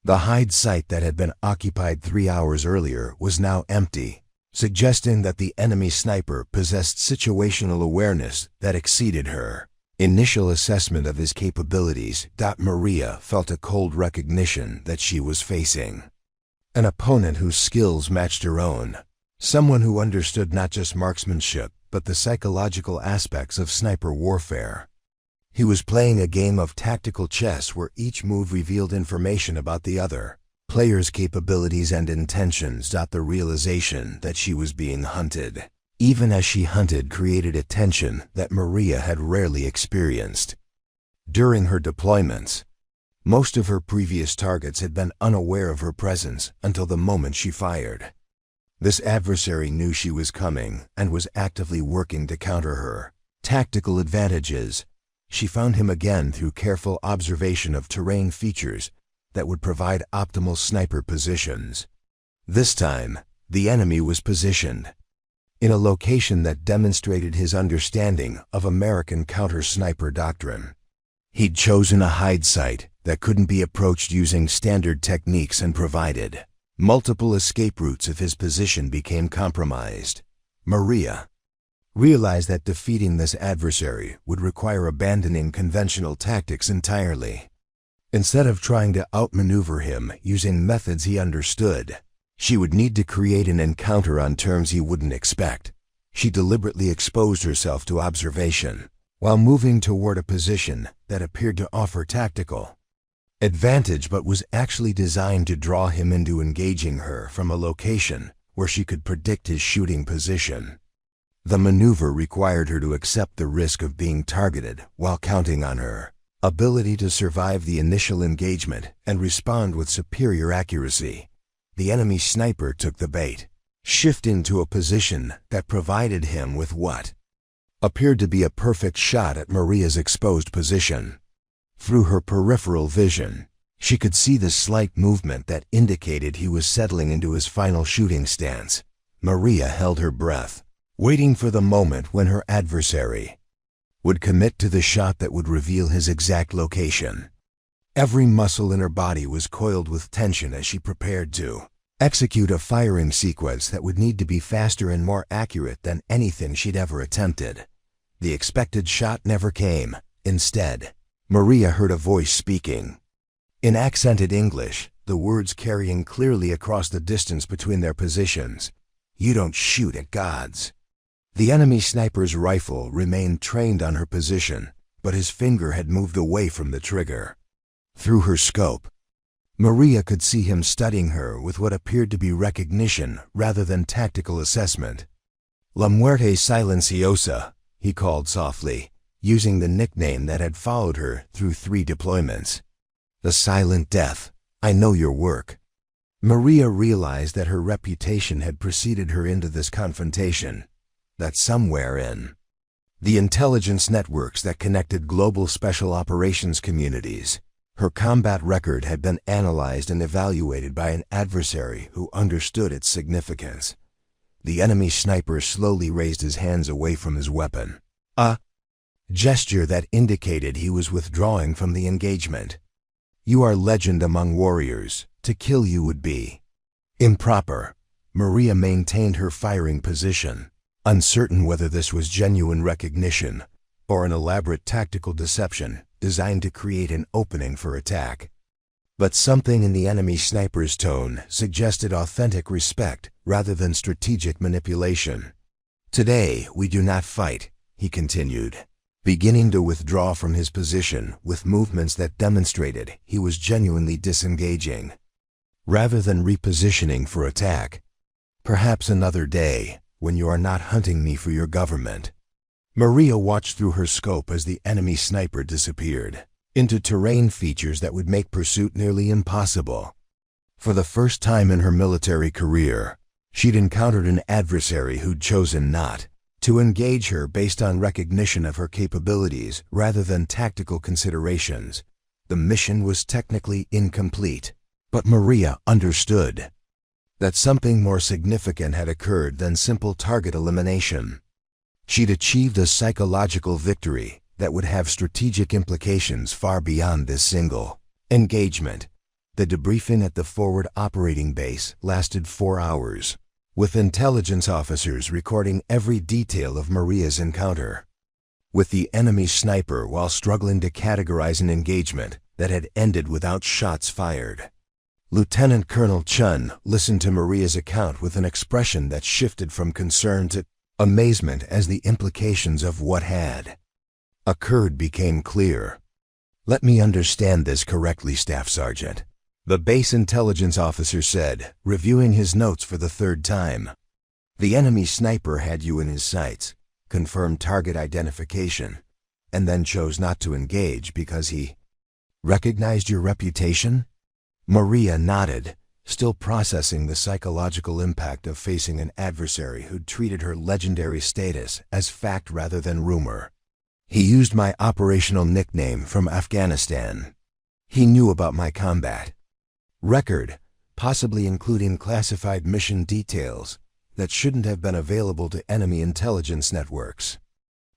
The hide site that had been occupied 3 hours earlier was now empty, suggesting that the enemy sniper possessed situational awareness that exceeded her initial assessment of his capabilities. Maria felt a cold recognition that she was facing an opponent whose skills matched her own, someone who understood not just marksmanship but the psychological aspects of sniper warfare. He was playing a game of tactical chess where each move revealed information about the other player's capabilities and intentions. The realization that she was being hunted, even as she hunted, created a tension that Maria had rarely experienced. During her deployments, most of her previous targets had been unaware of her presence until the moment she fired. This adversary knew she was coming and was actively working to counter her tactical advantages. She found him again through careful observation of terrain features that would provide optimal sniper positions. This time, the enemy was positioned in a location that demonstrated his understanding of American counter-sniper doctrine. He'd chosen a hide site that couldn't be approached using standard techniques and provided multiple escape routes if his position became compromised. Maria realized that defeating this adversary would require abandoning conventional tactics entirely. Instead of trying to outmaneuver him using methods he understood, she would need to create an encounter on terms he wouldn't expect. She deliberately exposed herself to observation while moving toward a position that appeared to offer tactical advantage but was actually designed to draw him into engaging her from a location where she could predict his shooting position. The maneuver required her to accept the risk of being targeted while counting on her ability to survive the initial engagement and respond with superior accuracy. The enemy sniper took the bait, shifting to a position that provided him with what appeared to be a perfect shot at Maria's exposed position. Through her peripheral vision, she could see the slight movement that indicated he was settling into his final shooting stance. Maria held her breath, waiting for the moment when her adversary would commit to the shot that would reveal his exact location. Every muscle in her body was coiled with tension as she prepared to execute a firing sequence that would need to be faster and more accurate than anything she'd ever attempted. The expected shot never came. Instead, Maria heard a voice speaking. In accented English, the words carrying clearly across the distance between their positions, "You don't shoot at gods." The enemy sniper's rifle remained trained on her position, but his finger had moved away from the trigger. Through her scope, Maria could see him studying her with what appeared to be recognition rather than tactical assessment. "La muerte silenciosa," he called softly, using the nickname that had followed her through 3 deployments. "The silent death. I know your work." Maria realized that her reputation had preceded her into this confrontation, that somewhere in the intelligence networks that connected global special operations communities, her combat record had been analyzed and evaluated by an adversary who understood its significance. The enemy sniper slowly raised his hands away from his weapon, a gesture that indicated he was withdrawing from the engagement. "You are legend among warriors. To kill you would be improper." Maria maintained her firing position, uncertain whether this was genuine recognition or an elaborate tactical deception designed to create an opening for attack. But something in the enemy sniper's tone suggested authentic respect rather than strategic manipulation. "Today we do not fight," he continued, beginning to withdraw from his position with movements that demonstrated he was genuinely disengaging, rather than repositioning for attack. "Perhaps another day, when you are not hunting me for your government." Maria watched through her scope as the enemy sniper disappeared into terrain features that would make pursuit nearly impossible. For the first time in her military career, she'd encountered an adversary who'd chosen not to engage her based on recognition of her capabilities rather than tactical considerations. The mission was technically incomplete, but Maria understood that something more significant had occurred than simple target elimination. She'd achieved a psychological victory that would have strategic implications far beyond this single engagement. The debriefing at the forward operating base lasted 4 hours, with intelligence officers recording every detail of Maria's encounter with the enemy sniper while struggling to categorize an engagement that had ended without shots fired. Lieutenant Colonel Chun listened to Maria's account with an expression that shifted from concern to amazement as the implications of what had occurred became clear. "Let me understand this correctly, Staff Sergeant," the base intelligence officer said, reviewing his notes for the 3rd time. "The enemy sniper had you in his sights, confirmed target identification, and then chose not to engage because he recognized your reputation?" Maria nodded, still processing the psychological impact of facing an adversary who'd treated her legendary status as fact rather than rumor. "He used my operational nickname from Afghanistan. He knew about my combat record, possibly including classified mission details that shouldn't have been available to enemy intelligence networks."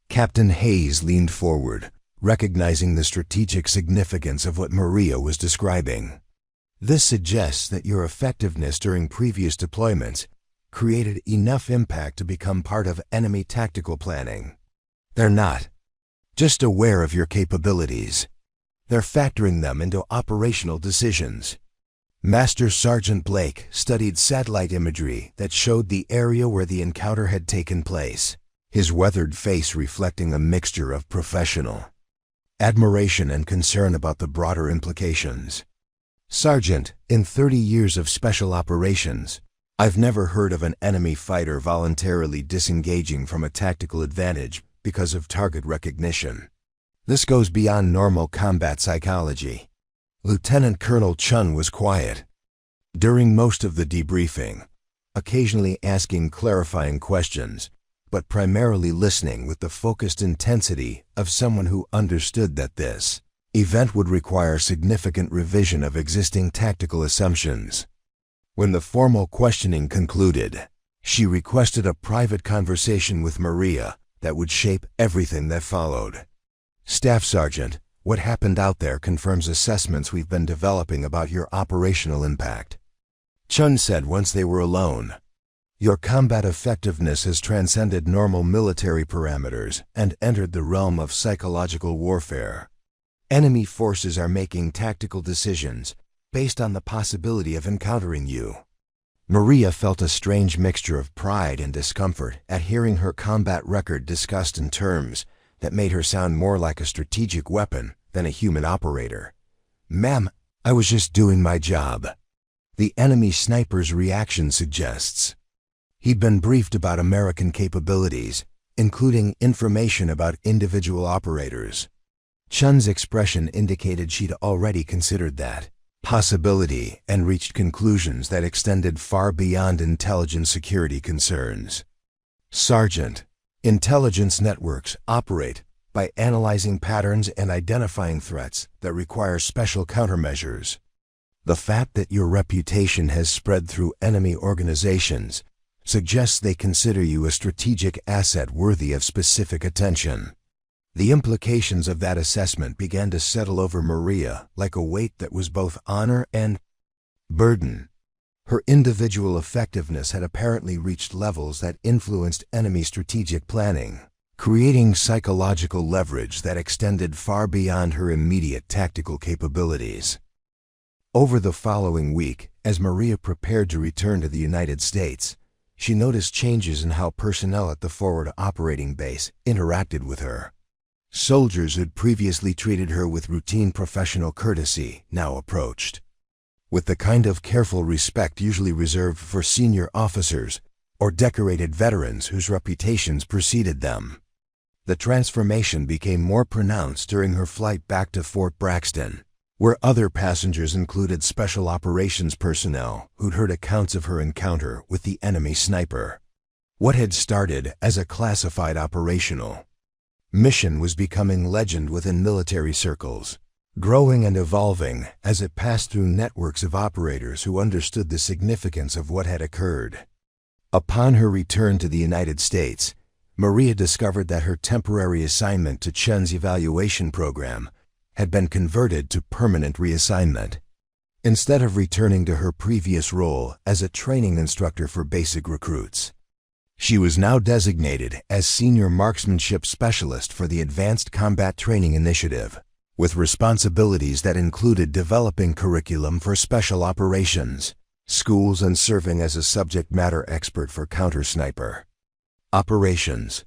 Captain Hayes leaned forward, recognizing the strategic significance of what Maria was describing. "This suggests that your effectiveness during previous deployments created enough impact to become part of enemy tactical planning. They're not just aware of your capabilities. They're factoring them into operational decisions." Master Sergeant Blake studied satellite imagery that showed the area where the encounter had taken place, his weathered face reflecting a mixture of professional admiration and concern about the broader implications. "Sergeant, in 30 years of special operations, I've never heard of an enemy fighter voluntarily disengaging from a tactical advantage because of target recognition. This goes beyond normal combat psychology." Lieutenant Colonel Chun was quiet during most of the debriefing, occasionally asking clarifying questions, but primarily listening with the focused intensity of someone who understood that this event would require significant revision of existing tactical assumptions. When the formal questioning concluded, she requested a private conversation with Maria that would shape everything that followed. "Staff Sergeant, what happened out there confirms assessments we've been developing about your operational impact." Chun said once they were alone. Your combat effectiveness has transcended normal military parameters and entered the realm of psychological warfare. Enemy forces are making tactical decisions based on the possibility of encountering you. Maria felt a strange mixture of pride and discomfort at hearing her combat record discussed in terms that made her sound more like a strategic weapon than a human operator. "Ma'am, I was just doing my job," the enemy sniper's reaction suggests. He'd been briefed about American capabilities, including information about individual operators. Chun's expression indicated she'd already considered that possibility and reached conclusions that extended far beyond intelligence security concerns. "Sergeant, intelligence networks operate by analyzing patterns and identifying threats that require special countermeasures. The fact that your reputation has spread through enemy organizations suggests they consider you a strategic asset worthy of specific attention." The implications of that assessment began to settle over Maria like a weight that was both honor and burden. Her individual effectiveness had apparently reached levels that influenced enemy strategic planning, creating psychological leverage that extended far beyond her immediate tactical capabilities. Over the following week, as Maria prepared to return to the United States, she noticed changes in how personnel at the forward operating base interacted with her. Soldiers who'd previously treated her with routine professional courtesy now approached with the kind of careful respect usually reserved for senior officers or decorated veterans whose reputations preceded them. The transformation became more pronounced during her flight back to Fort Braxton, where other passengers included special operations personnel who'd heard accounts of her encounter with the enemy sniper. What had started as a classified operational mission was becoming legend within military circles, growing and evolving as it passed through networks of operators who understood the significance of what had occurred. Upon her return to the United States, Maria discovered that her temporary assignment to Chun's evaluation program had been converted to permanent reassignment. Instead of returning to her previous role as a training instructor for basic recruits, she was now designated as Senior Marksmanship Specialist for the Advanced Combat Training Initiative, with responsibilities that included developing curriculum for special operations, schools, and serving as a subject matter expert for counter-sniper operations.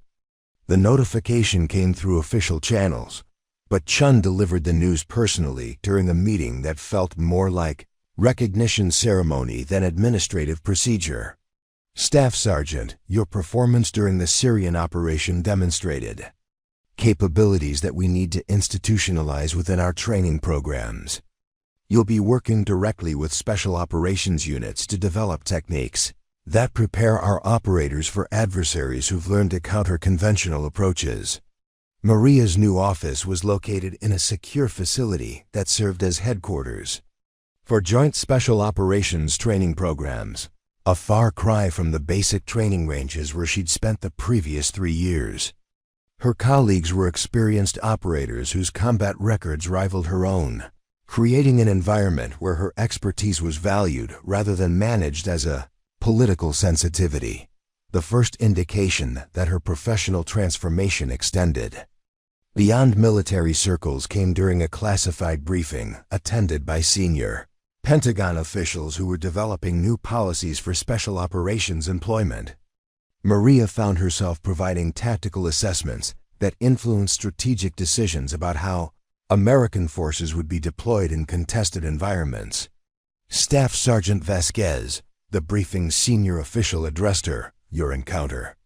The notification came through official channels, but Chun delivered the news personally during a meeting that felt more like recognition ceremony than administrative procedure. "Staff Sergeant, your performance during the Syrian operation demonstrated capabilities that we need to institutionalize within our training programs. You'll be working directly with special operations units to develop techniques that prepare our operators for adversaries who've learned to counter conventional approaches." Maria's new office was located in a secure facility that served as headquarters for Joint Special Operations training programs, a far cry from the basic training ranges where she'd spent the previous 3 years. Her colleagues were experienced operators whose combat records rivaled her own, creating an environment where her expertise was valued rather than managed as a political sensitivity, the first indication that her professional transformation extended beyond military circles came during a classified briefing attended by senior Pentagon officials who were developing new policies for special operations employment. Maria found herself providing tactical assessments that influenced strategic decisions about how American forces would be deployed in contested environments. "Staff Sergeant Vasquez," the briefing's senior official addressed her, "your encounter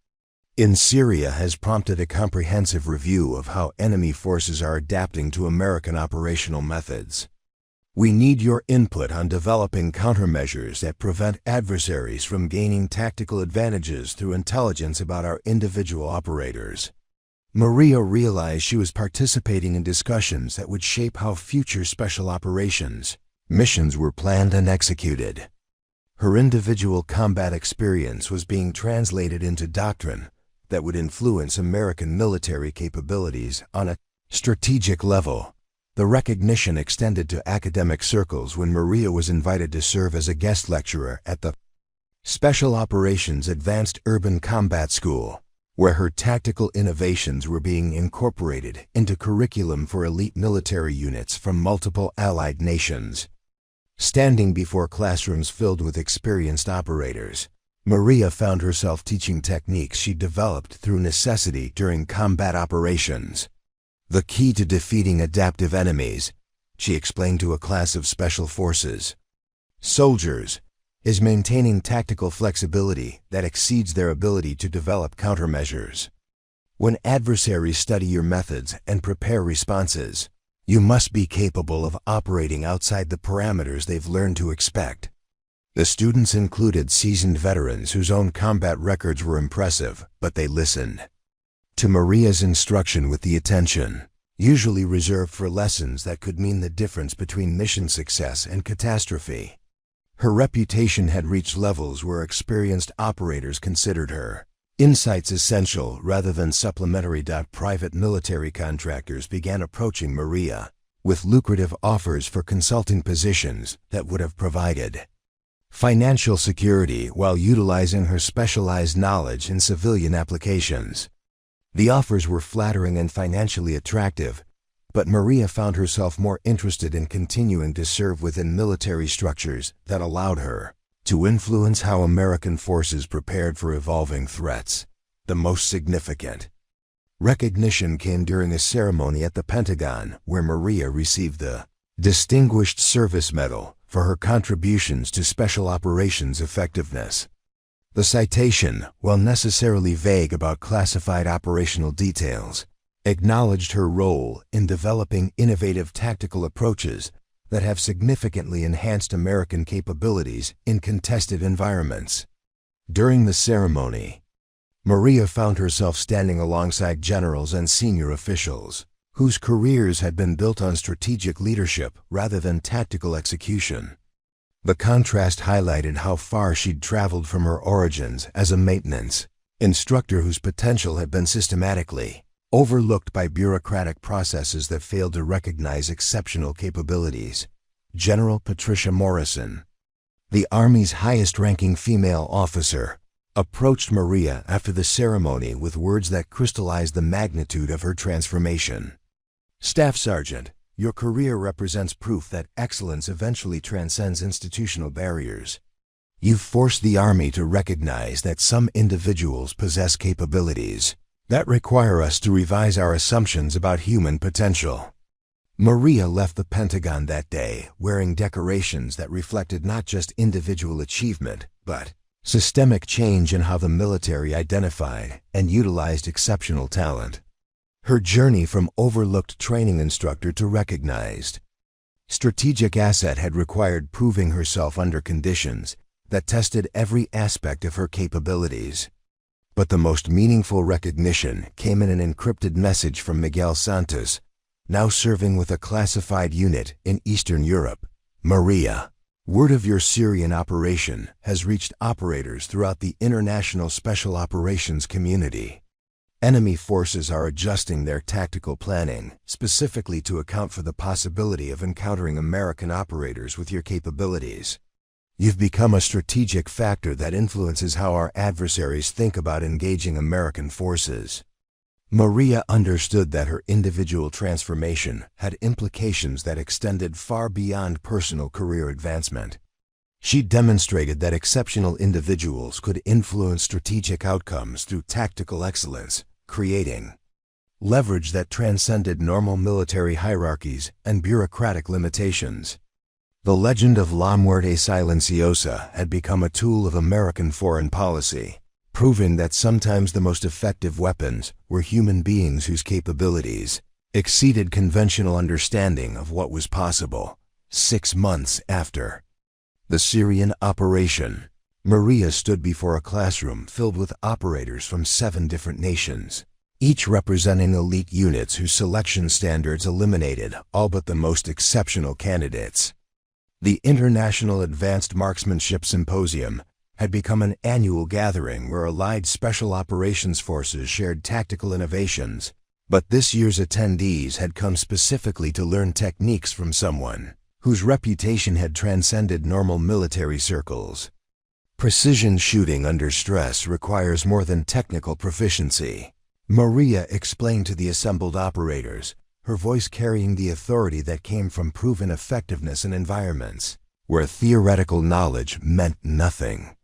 in Syria has prompted a comprehensive review of how enemy forces are adapting to American operational methods. We need your input on developing countermeasures that prevent adversaries from gaining tactical advantages through intelligence about our individual operators." Maria realized she was participating in discussions that would shape how future special operations missions were planned and executed. Her individual combat experience was being translated into doctrine that would influence American military capabilities on a strategic level. The recognition extended to academic circles when Maria was invited to serve as a guest lecturer at the Special Operations Advanced Urban Combat School, where her tactical innovations were being incorporated into curriculum for elite military units from multiple allied nations. Standing before classrooms filled with experienced operators, Maria found herself teaching techniques she developed through necessity during combat operations. The key to defeating adaptive enemies, she explained to a class of special forces soldiers, is maintaining tactical flexibility that exceeds their ability to develop countermeasures. When adversaries study your methods and prepare responses, you must be capable of operating outside the parameters they've learned to expect. The students included seasoned veterans whose own combat records were impressive, but they listened to Maria's instruction with the attention usually reserved for lessons that could mean the difference between mission success and catastrophe. Her reputation had reached levels where experienced operators considered her insights essential rather than supplementary. Private military contractors began approaching Maria with lucrative offers for consulting positions that would have provided financial security while utilizing her specialized knowledge in civilian applications. The offers were flattering and financially attractive, but Maria found herself more interested in continuing to serve within military structures that allowed her to influence how American forces prepared for evolving threats. The most significant recognition came during a ceremony at the Pentagon where Maria received the Distinguished Service Medal for her contributions to special operations effectiveness. The citation, while necessarily vague about classified operational details, acknowledged her role in developing innovative tactical approaches that have significantly enhanced American capabilities in contested environments. During the ceremony, Maria found herself standing alongside generals and senior officials whose careers had been built on strategic leadership rather than tactical execution. The contrast highlighted how far she'd traveled from her origins as a maintenance instructor whose potential had been systematically overlooked by bureaucratic processes that failed to recognize exceptional capabilities. General Patricia Morrison, the Army's highest-ranking female officer, approached Maria after the ceremony with words that crystallized the magnitude of her transformation. "Staff Sergeant, your career represents proof that excellence eventually transcends institutional barriers. You've forced the Army to recognize that some individuals possess capabilities that require us to revise our assumptions about human potential." Maria left the Pentagon that day wearing decorations that reflected not just individual achievement, but systemic change in how the military identified and utilized exceptional talent. Her journey from overlooked training instructor to recognized strategic asset had required proving herself under conditions that tested every aspect of her capabilities. But the most meaningful recognition came in an encrypted message from Miguel Santos, now serving with a classified unit in Eastern Europe. "Maria, word of your Syrian operation has reached operators throughout the international special operations community. Enemy forces are adjusting their tactical planning, specifically to account for the possibility of encountering American operators with your capabilities. You've become a strategic factor that influences how our adversaries think about engaging American forces." Maria understood that her individual transformation had implications that extended far beyond personal career advancement. She demonstrated that exceptional individuals could influence strategic outcomes through tactical excellence, creating leverage that transcended normal military hierarchies and bureaucratic limitations. The legend of La Muerte Silenciosa had become a tool of American foreign policy, proving that sometimes the most effective weapons were human beings whose capabilities exceeded conventional understanding of what was possible. 6 months after the Syrian operation, Maria stood before a classroom filled with operators from 7 different nations, each representing elite units whose selection standards eliminated all but the most exceptional candidates. The International Advanced Marksmanship Symposium had become an annual gathering where allied special operations forces shared tactical innovations, But this year's attendees had come specifically to learn techniques from someone whose reputation had transcended normal military circles. Precision shooting under stress requires more than technical proficiency, Maria explained to the assembled operators, her voice carrying the authority that came from proven effectiveness in environments where theoretical knowledge meant nothing.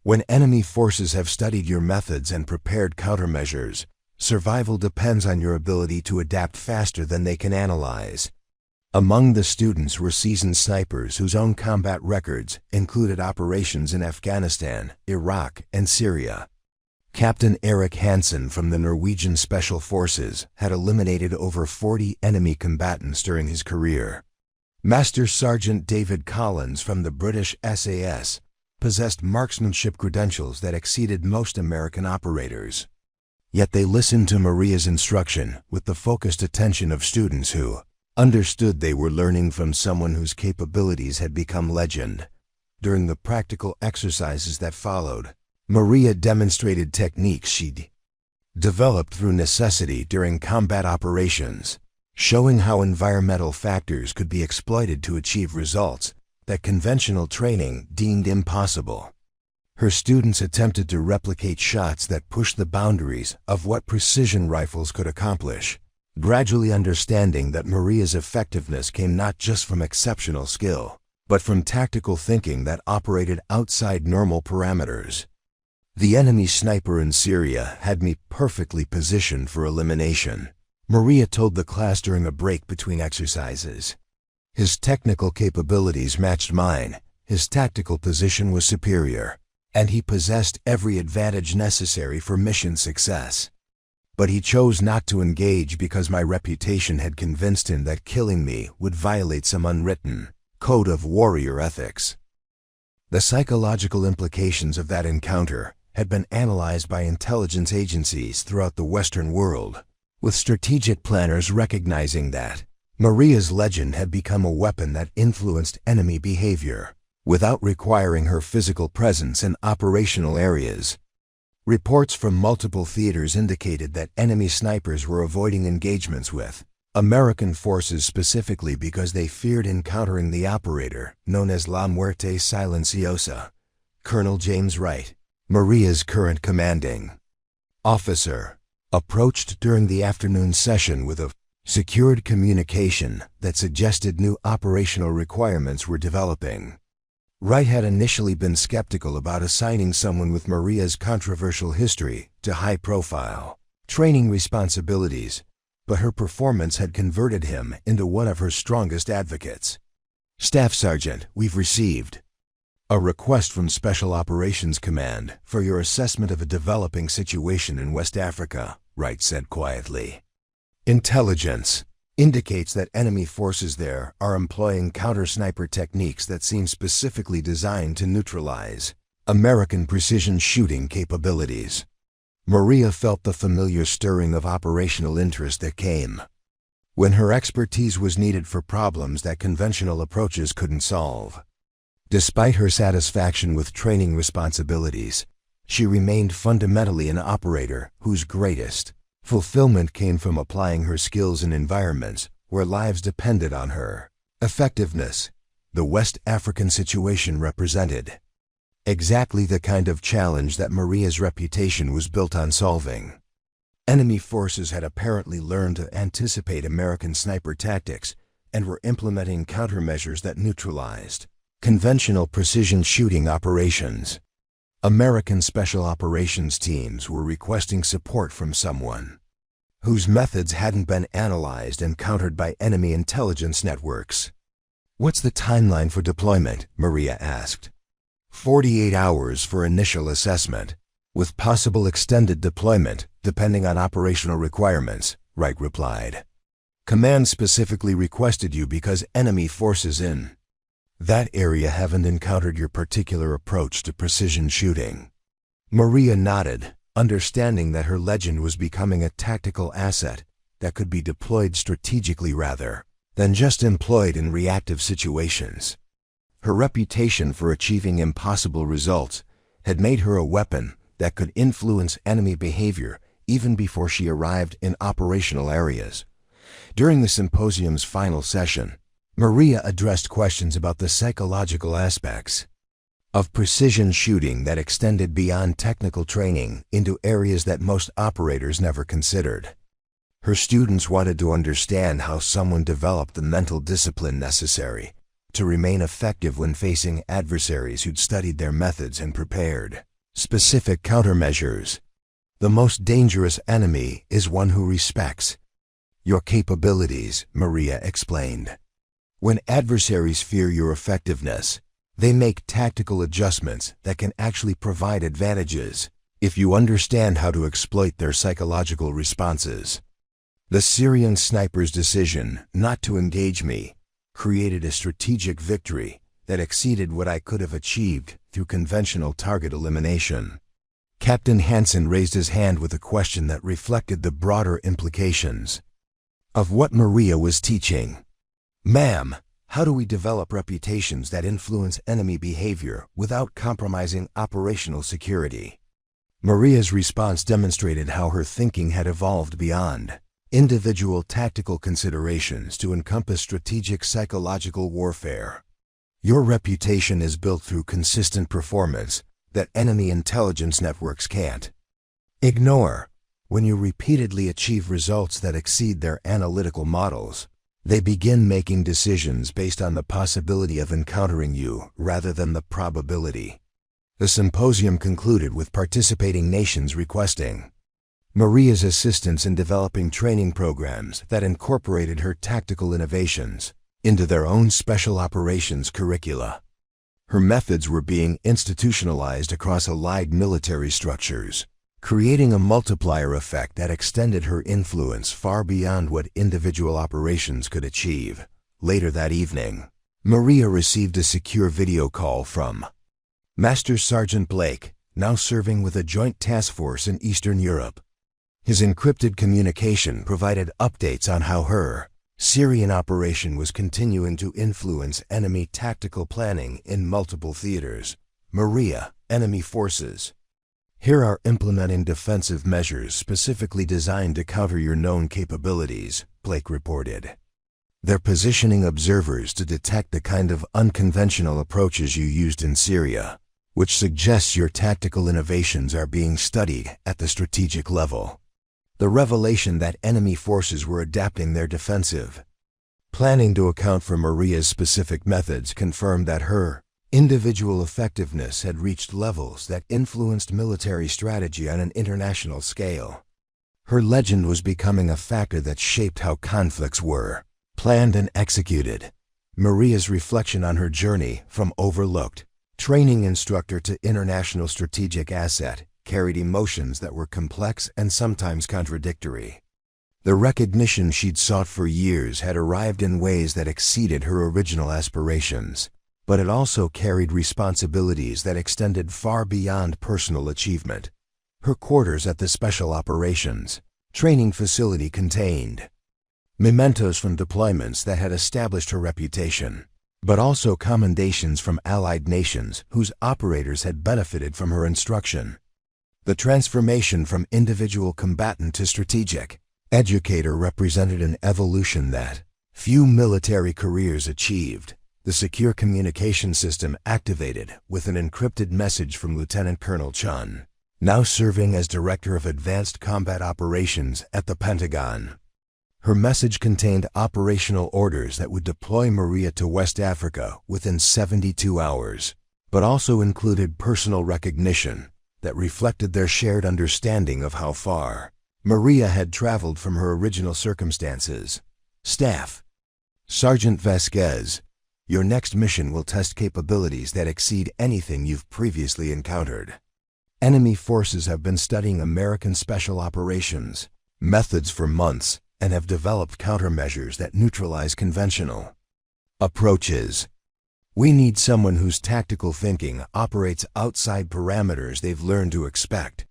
When enemy forces have studied your methods and prepared countermeasures, survival depends on your ability to adapt faster than they can analyze. Among the students were seasoned snipers whose own combat records included operations in Afghanistan, Iraq, and Syria. Captain Eric Hansen from the Norwegian Special Forces had eliminated over 40 enemy combatants during his career. Master Sergeant David Collins from the British SAS possessed marksmanship credentials that exceeded most American operators. Yet they listened to Maria's instruction with the focused attention of students who understood they were learning from someone whose capabilities had become legend. During the practical exercises that followed, Maria demonstrated techniques she'd developed through necessity during combat operations, showing how environmental factors could be exploited to achieve results that conventional training deemed impossible. Her students attempted to replicate shots that pushed the boundaries of what precision rifles could accomplish, gradually understanding that Maria's effectiveness came not just from exceptional skill, but from tactical thinking that operated outside normal parameters. The enemy sniper in Syria had me perfectly positioned for elimination, Maria told the class during a break between exercises. His technical capabilities matched mine, his tactical position was superior, and he possessed every advantage necessary for mission success. But he chose not to engage because my reputation had convinced him that killing me would violate some unwritten code of warrior ethics. The psychological implications of that encounter had been analyzed by intelligence agencies throughout the Western world, with strategic planners recognizing that Maria's legend had become a weapon that influenced enemy behavior, without requiring her physical presence in operational areas. Reports from multiple theaters indicated that enemy snipers were avoiding engagements with American forces specifically because they feared encountering the operator, known as La Muerte Silenciosa, Colonel James Wright, Maria's current commanding officer, approached during the afternoon session with a secured communication that suggested new operational requirements were developing. Wright had initially been skeptical about assigning someone with Maria's controversial history to high-profile training responsibilities, but her performance had converted him into one of her strongest advocates. Staff Sergeant, we've received a request from Special Operations Command for your assessment of a developing situation in West Africa, Wright said quietly. Intelligence indicates that enemy forces there are employing counter-sniper techniques that seem specifically designed to neutralize American precision shooting capabilities. Maria felt the familiar stirring of operational interest that came when her expertise was needed for problems that conventional approaches couldn't solve. Despite her satisfaction with training responsibilities, she remained fundamentally an operator whose greatest fulfillment came from applying her skills in environments where lives depended on her effectiveness. The West African situation represented exactly the kind of challenge that Maria's reputation was built on solving. Enemy forces had apparently learned to anticipate American sniper tactics and were implementing countermeasures that neutralized conventional precision shooting operations. American Special Operations teams were requesting support from someone whose methods hadn't been analyzed and countered by enemy intelligence networks. What's the timeline for deployment? Maria asked. 48 hours for initial assessment, with possible extended deployment depending on operational requirements, Wright replied. Command specifically requested you because enemy forces in that area haven't encountered your particular approach to precision shooting. Maria nodded, understanding that her legend was becoming a tactical asset that could be deployed strategically rather than just employed in reactive situations. Her reputation for achieving impossible results had made her a weapon that could influence enemy behavior even before she arrived in operational areas. During the symposium's final session, Maria addressed questions about the psychological aspects of precision shooting that extended beyond technical training into areas that most operators never considered. Her students wanted to understand how someone developed the mental discipline necessary to remain effective when facing adversaries who'd studied their methods and prepared specific countermeasures. The most dangerous enemy is one who respects your capabilities, Maria explained. When adversaries fear your effectiveness, they make tactical adjustments that can actually provide advantages if you understand how to exploit their psychological responses. The Syrian sniper's decision not to engage me created a strategic victory that exceeded what I could have achieved through conventional target elimination. Captain Hansen raised his hand with a question that reflected the broader implications of what Maria was teaching. "Ma'am, how do we develop reputations that influence enemy behavior without compromising operational security?" Maria's response demonstrated how her thinking had evolved beyond individual tactical considerations to encompass strategic psychological warfare. "Your reputation is built through consistent performance that enemy intelligence networks can't ignore. When you repeatedly achieve results that exceed their analytical models, they begin making decisions based on the possibility of encountering you rather than the probability." The symposium concluded with participating nations requesting Maria's assistance in developing training programs that incorporated her tactical innovations into their own special operations curricula. Her methods were being institutionalized across allied military structures, creating a multiplier effect that extended her influence far beyond what individual operations could achieve. Later that evening, Maria received a secure video call from Master Sergeant Blake, now serving with a joint task force in Eastern Europe. His encrypted communication provided updates on how her Syrian operation was continuing to influence enemy tactical planning in multiple theaters. "Maria, enemy forces here are implementing defensive measures specifically designed to counter your known capabilities," Blake reported. "They're positioning observers to detect the kind of unconventional approaches you used in Syria, which suggests your tactical innovations are being studied at the strategic level." The revelation that enemy forces were adapting their defensive planning to account for Maria's specific methods confirmed that her individual effectiveness had reached levels that influenced military strategy on an international scale. Her legend was becoming a factor that shaped how conflicts were planned and executed. Maria's reflection on her journey from overlooked training instructor to international strategic asset carried emotions that were complex and sometimes contradictory. The recognition she'd sought for years had arrived in ways that exceeded her original aspirations, but it also carried responsibilities that extended far beyond personal achievement. Her quarters at the Special Operations Training Facility contained mementos from deployments that had established her reputation, but also commendations from allied nations whose operators had benefited from her instruction. The transformation from individual combatant to strategic educator represented an evolution that few military careers achieved. The secure communication system activated with an encrypted message from Lieutenant Colonel Chun, now serving as Director of Advanced Combat Operations at the Pentagon. Her message contained operational orders that would deploy Maria to West Africa within 72 hours, but also included personal recognition that reflected their shared understanding of how far Maria had traveled from her original circumstances. Staff Sergeant Vasquez, your next mission will test capabilities that exceed anything you've previously encountered. Enemy forces have been studying American special operations methods for months and have developed countermeasures that neutralize conventional approaches. We need someone whose tactical thinking operates outside parameters they've learned to expect.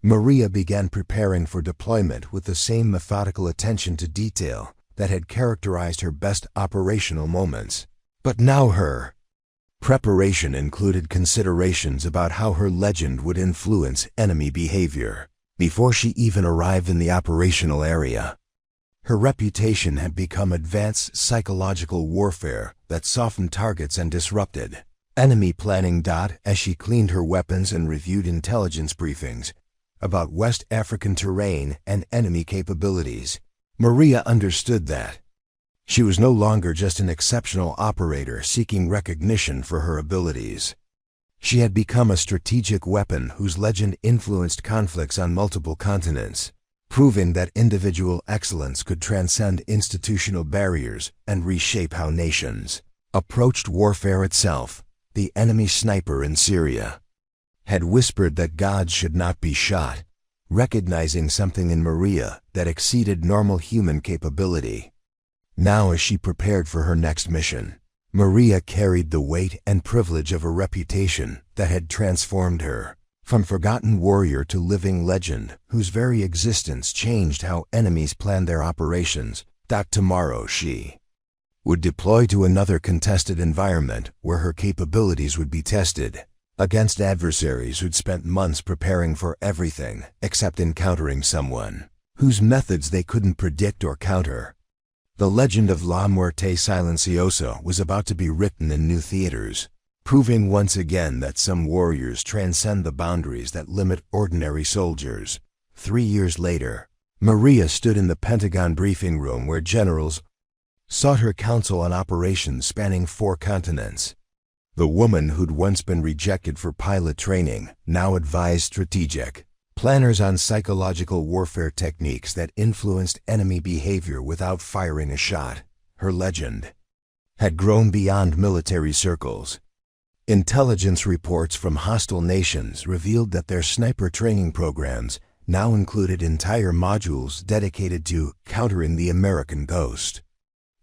Maria began preparing for deployment with the same methodical attention to detail that had characterized her best operational moments. But now her preparation included considerations about how her legend would influence enemy behavior. before she even arrived in the operational area. Her reputation had become advanced psychological warfare that softened targets and disrupted enemy planning. As she cleaned her weapons and reviewed intelligence briefings about West African terrain and enemy capabilities, Maria understood that she was no longer just an exceptional operator seeking recognition for her abilities. She had become a strategic weapon whose legend influenced conflicts on multiple continents, proving that individual excellence could transcend institutional barriers and reshape how nations approached warfare itself. The enemy sniper in Syria had whispered that gods should not be shot, recognizing something in Maria that exceeded normal human capability. Now, as she prepared for her next mission, Maria carried the weight and privilege of a reputation that had transformed her from forgotten warrior to living legend whose very existence changed how enemies planned their operations. Tomorrow she would deploy to another contested environment where her capabilities would be tested against adversaries who'd spent months preparing for everything except encountering someone whose methods they couldn't predict or counter. The legend of La Muerte Silenciosa was about to be written in new theaters, proving once again that some warriors transcend the boundaries that limit ordinary soldiers. 3 years later, Maria stood in the Pentagon briefing room where generals sought her counsel on operations spanning 4 continents. The woman who'd once been rejected for pilot training now advised strategic planners on psychological warfare techniques that influenced enemy behavior without firing a shot. Her legend had grown beyond military circles. Intelligence reports from hostile nations revealed that their sniper training programs now included entire modules dedicated to countering the American ghost.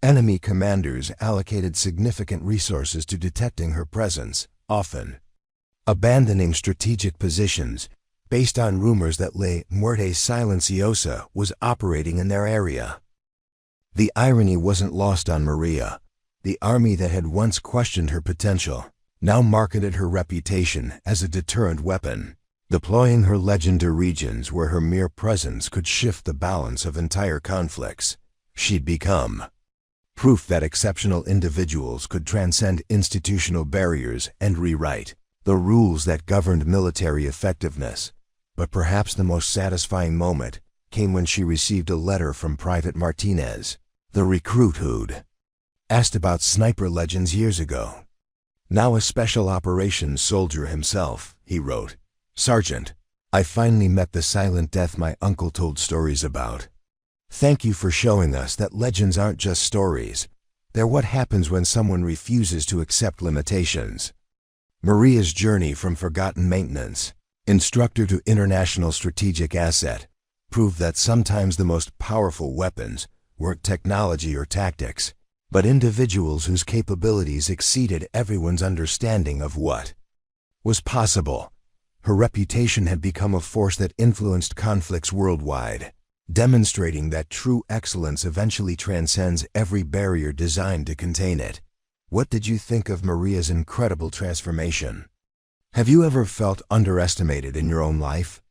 Enemy commanders allocated significant resources to detecting her presence, often abandoning strategic positions based on rumors that La Muerte Silenciosa was operating in their area. The irony wasn't lost on Maria. The army that had once questioned her potential now marketed her reputation as a deterrent weapon, deploying her legend to regions where her mere presence could shift the balance of entire conflicts. She'd become proof that exceptional individuals could transcend institutional barriers and rewrite the rules that governed military effectiveness. But perhaps the most satisfying moment came when she received a letter from Private Martinez, the recruit who'd asked about sniper legends years ago. Now a special operations soldier himself, he wrote, "Sergeant, I finally met the silent death my uncle told stories about. Thank you for showing us that legends aren't just stories. They're what happens when someone refuses to accept limitations." Maria's journey from forgotten maintenance instructor to international strategic asset proved that sometimes the most powerful weapons weren't technology or tactics, but individuals whose capabilities exceeded everyone's understanding of what was possible. Her reputation had become a force that influenced conflicts worldwide, demonstrating that true excellence eventually transcends every barrier designed to contain it. What did you think of Maria's incredible transformation? Have you ever felt underestimated in your own life?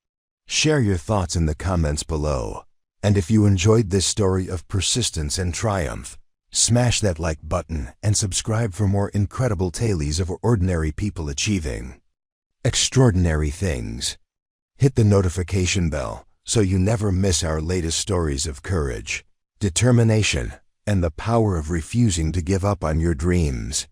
Share your thoughts in the comments below. And if you enjoyed this story of persistence and triumph, smash that like button and subscribe for more incredible tales of ordinary people achieving extraordinary things. Hit the notification bell so you never miss our latest stories of courage, determination, and the power of refusing to give up on your dreams.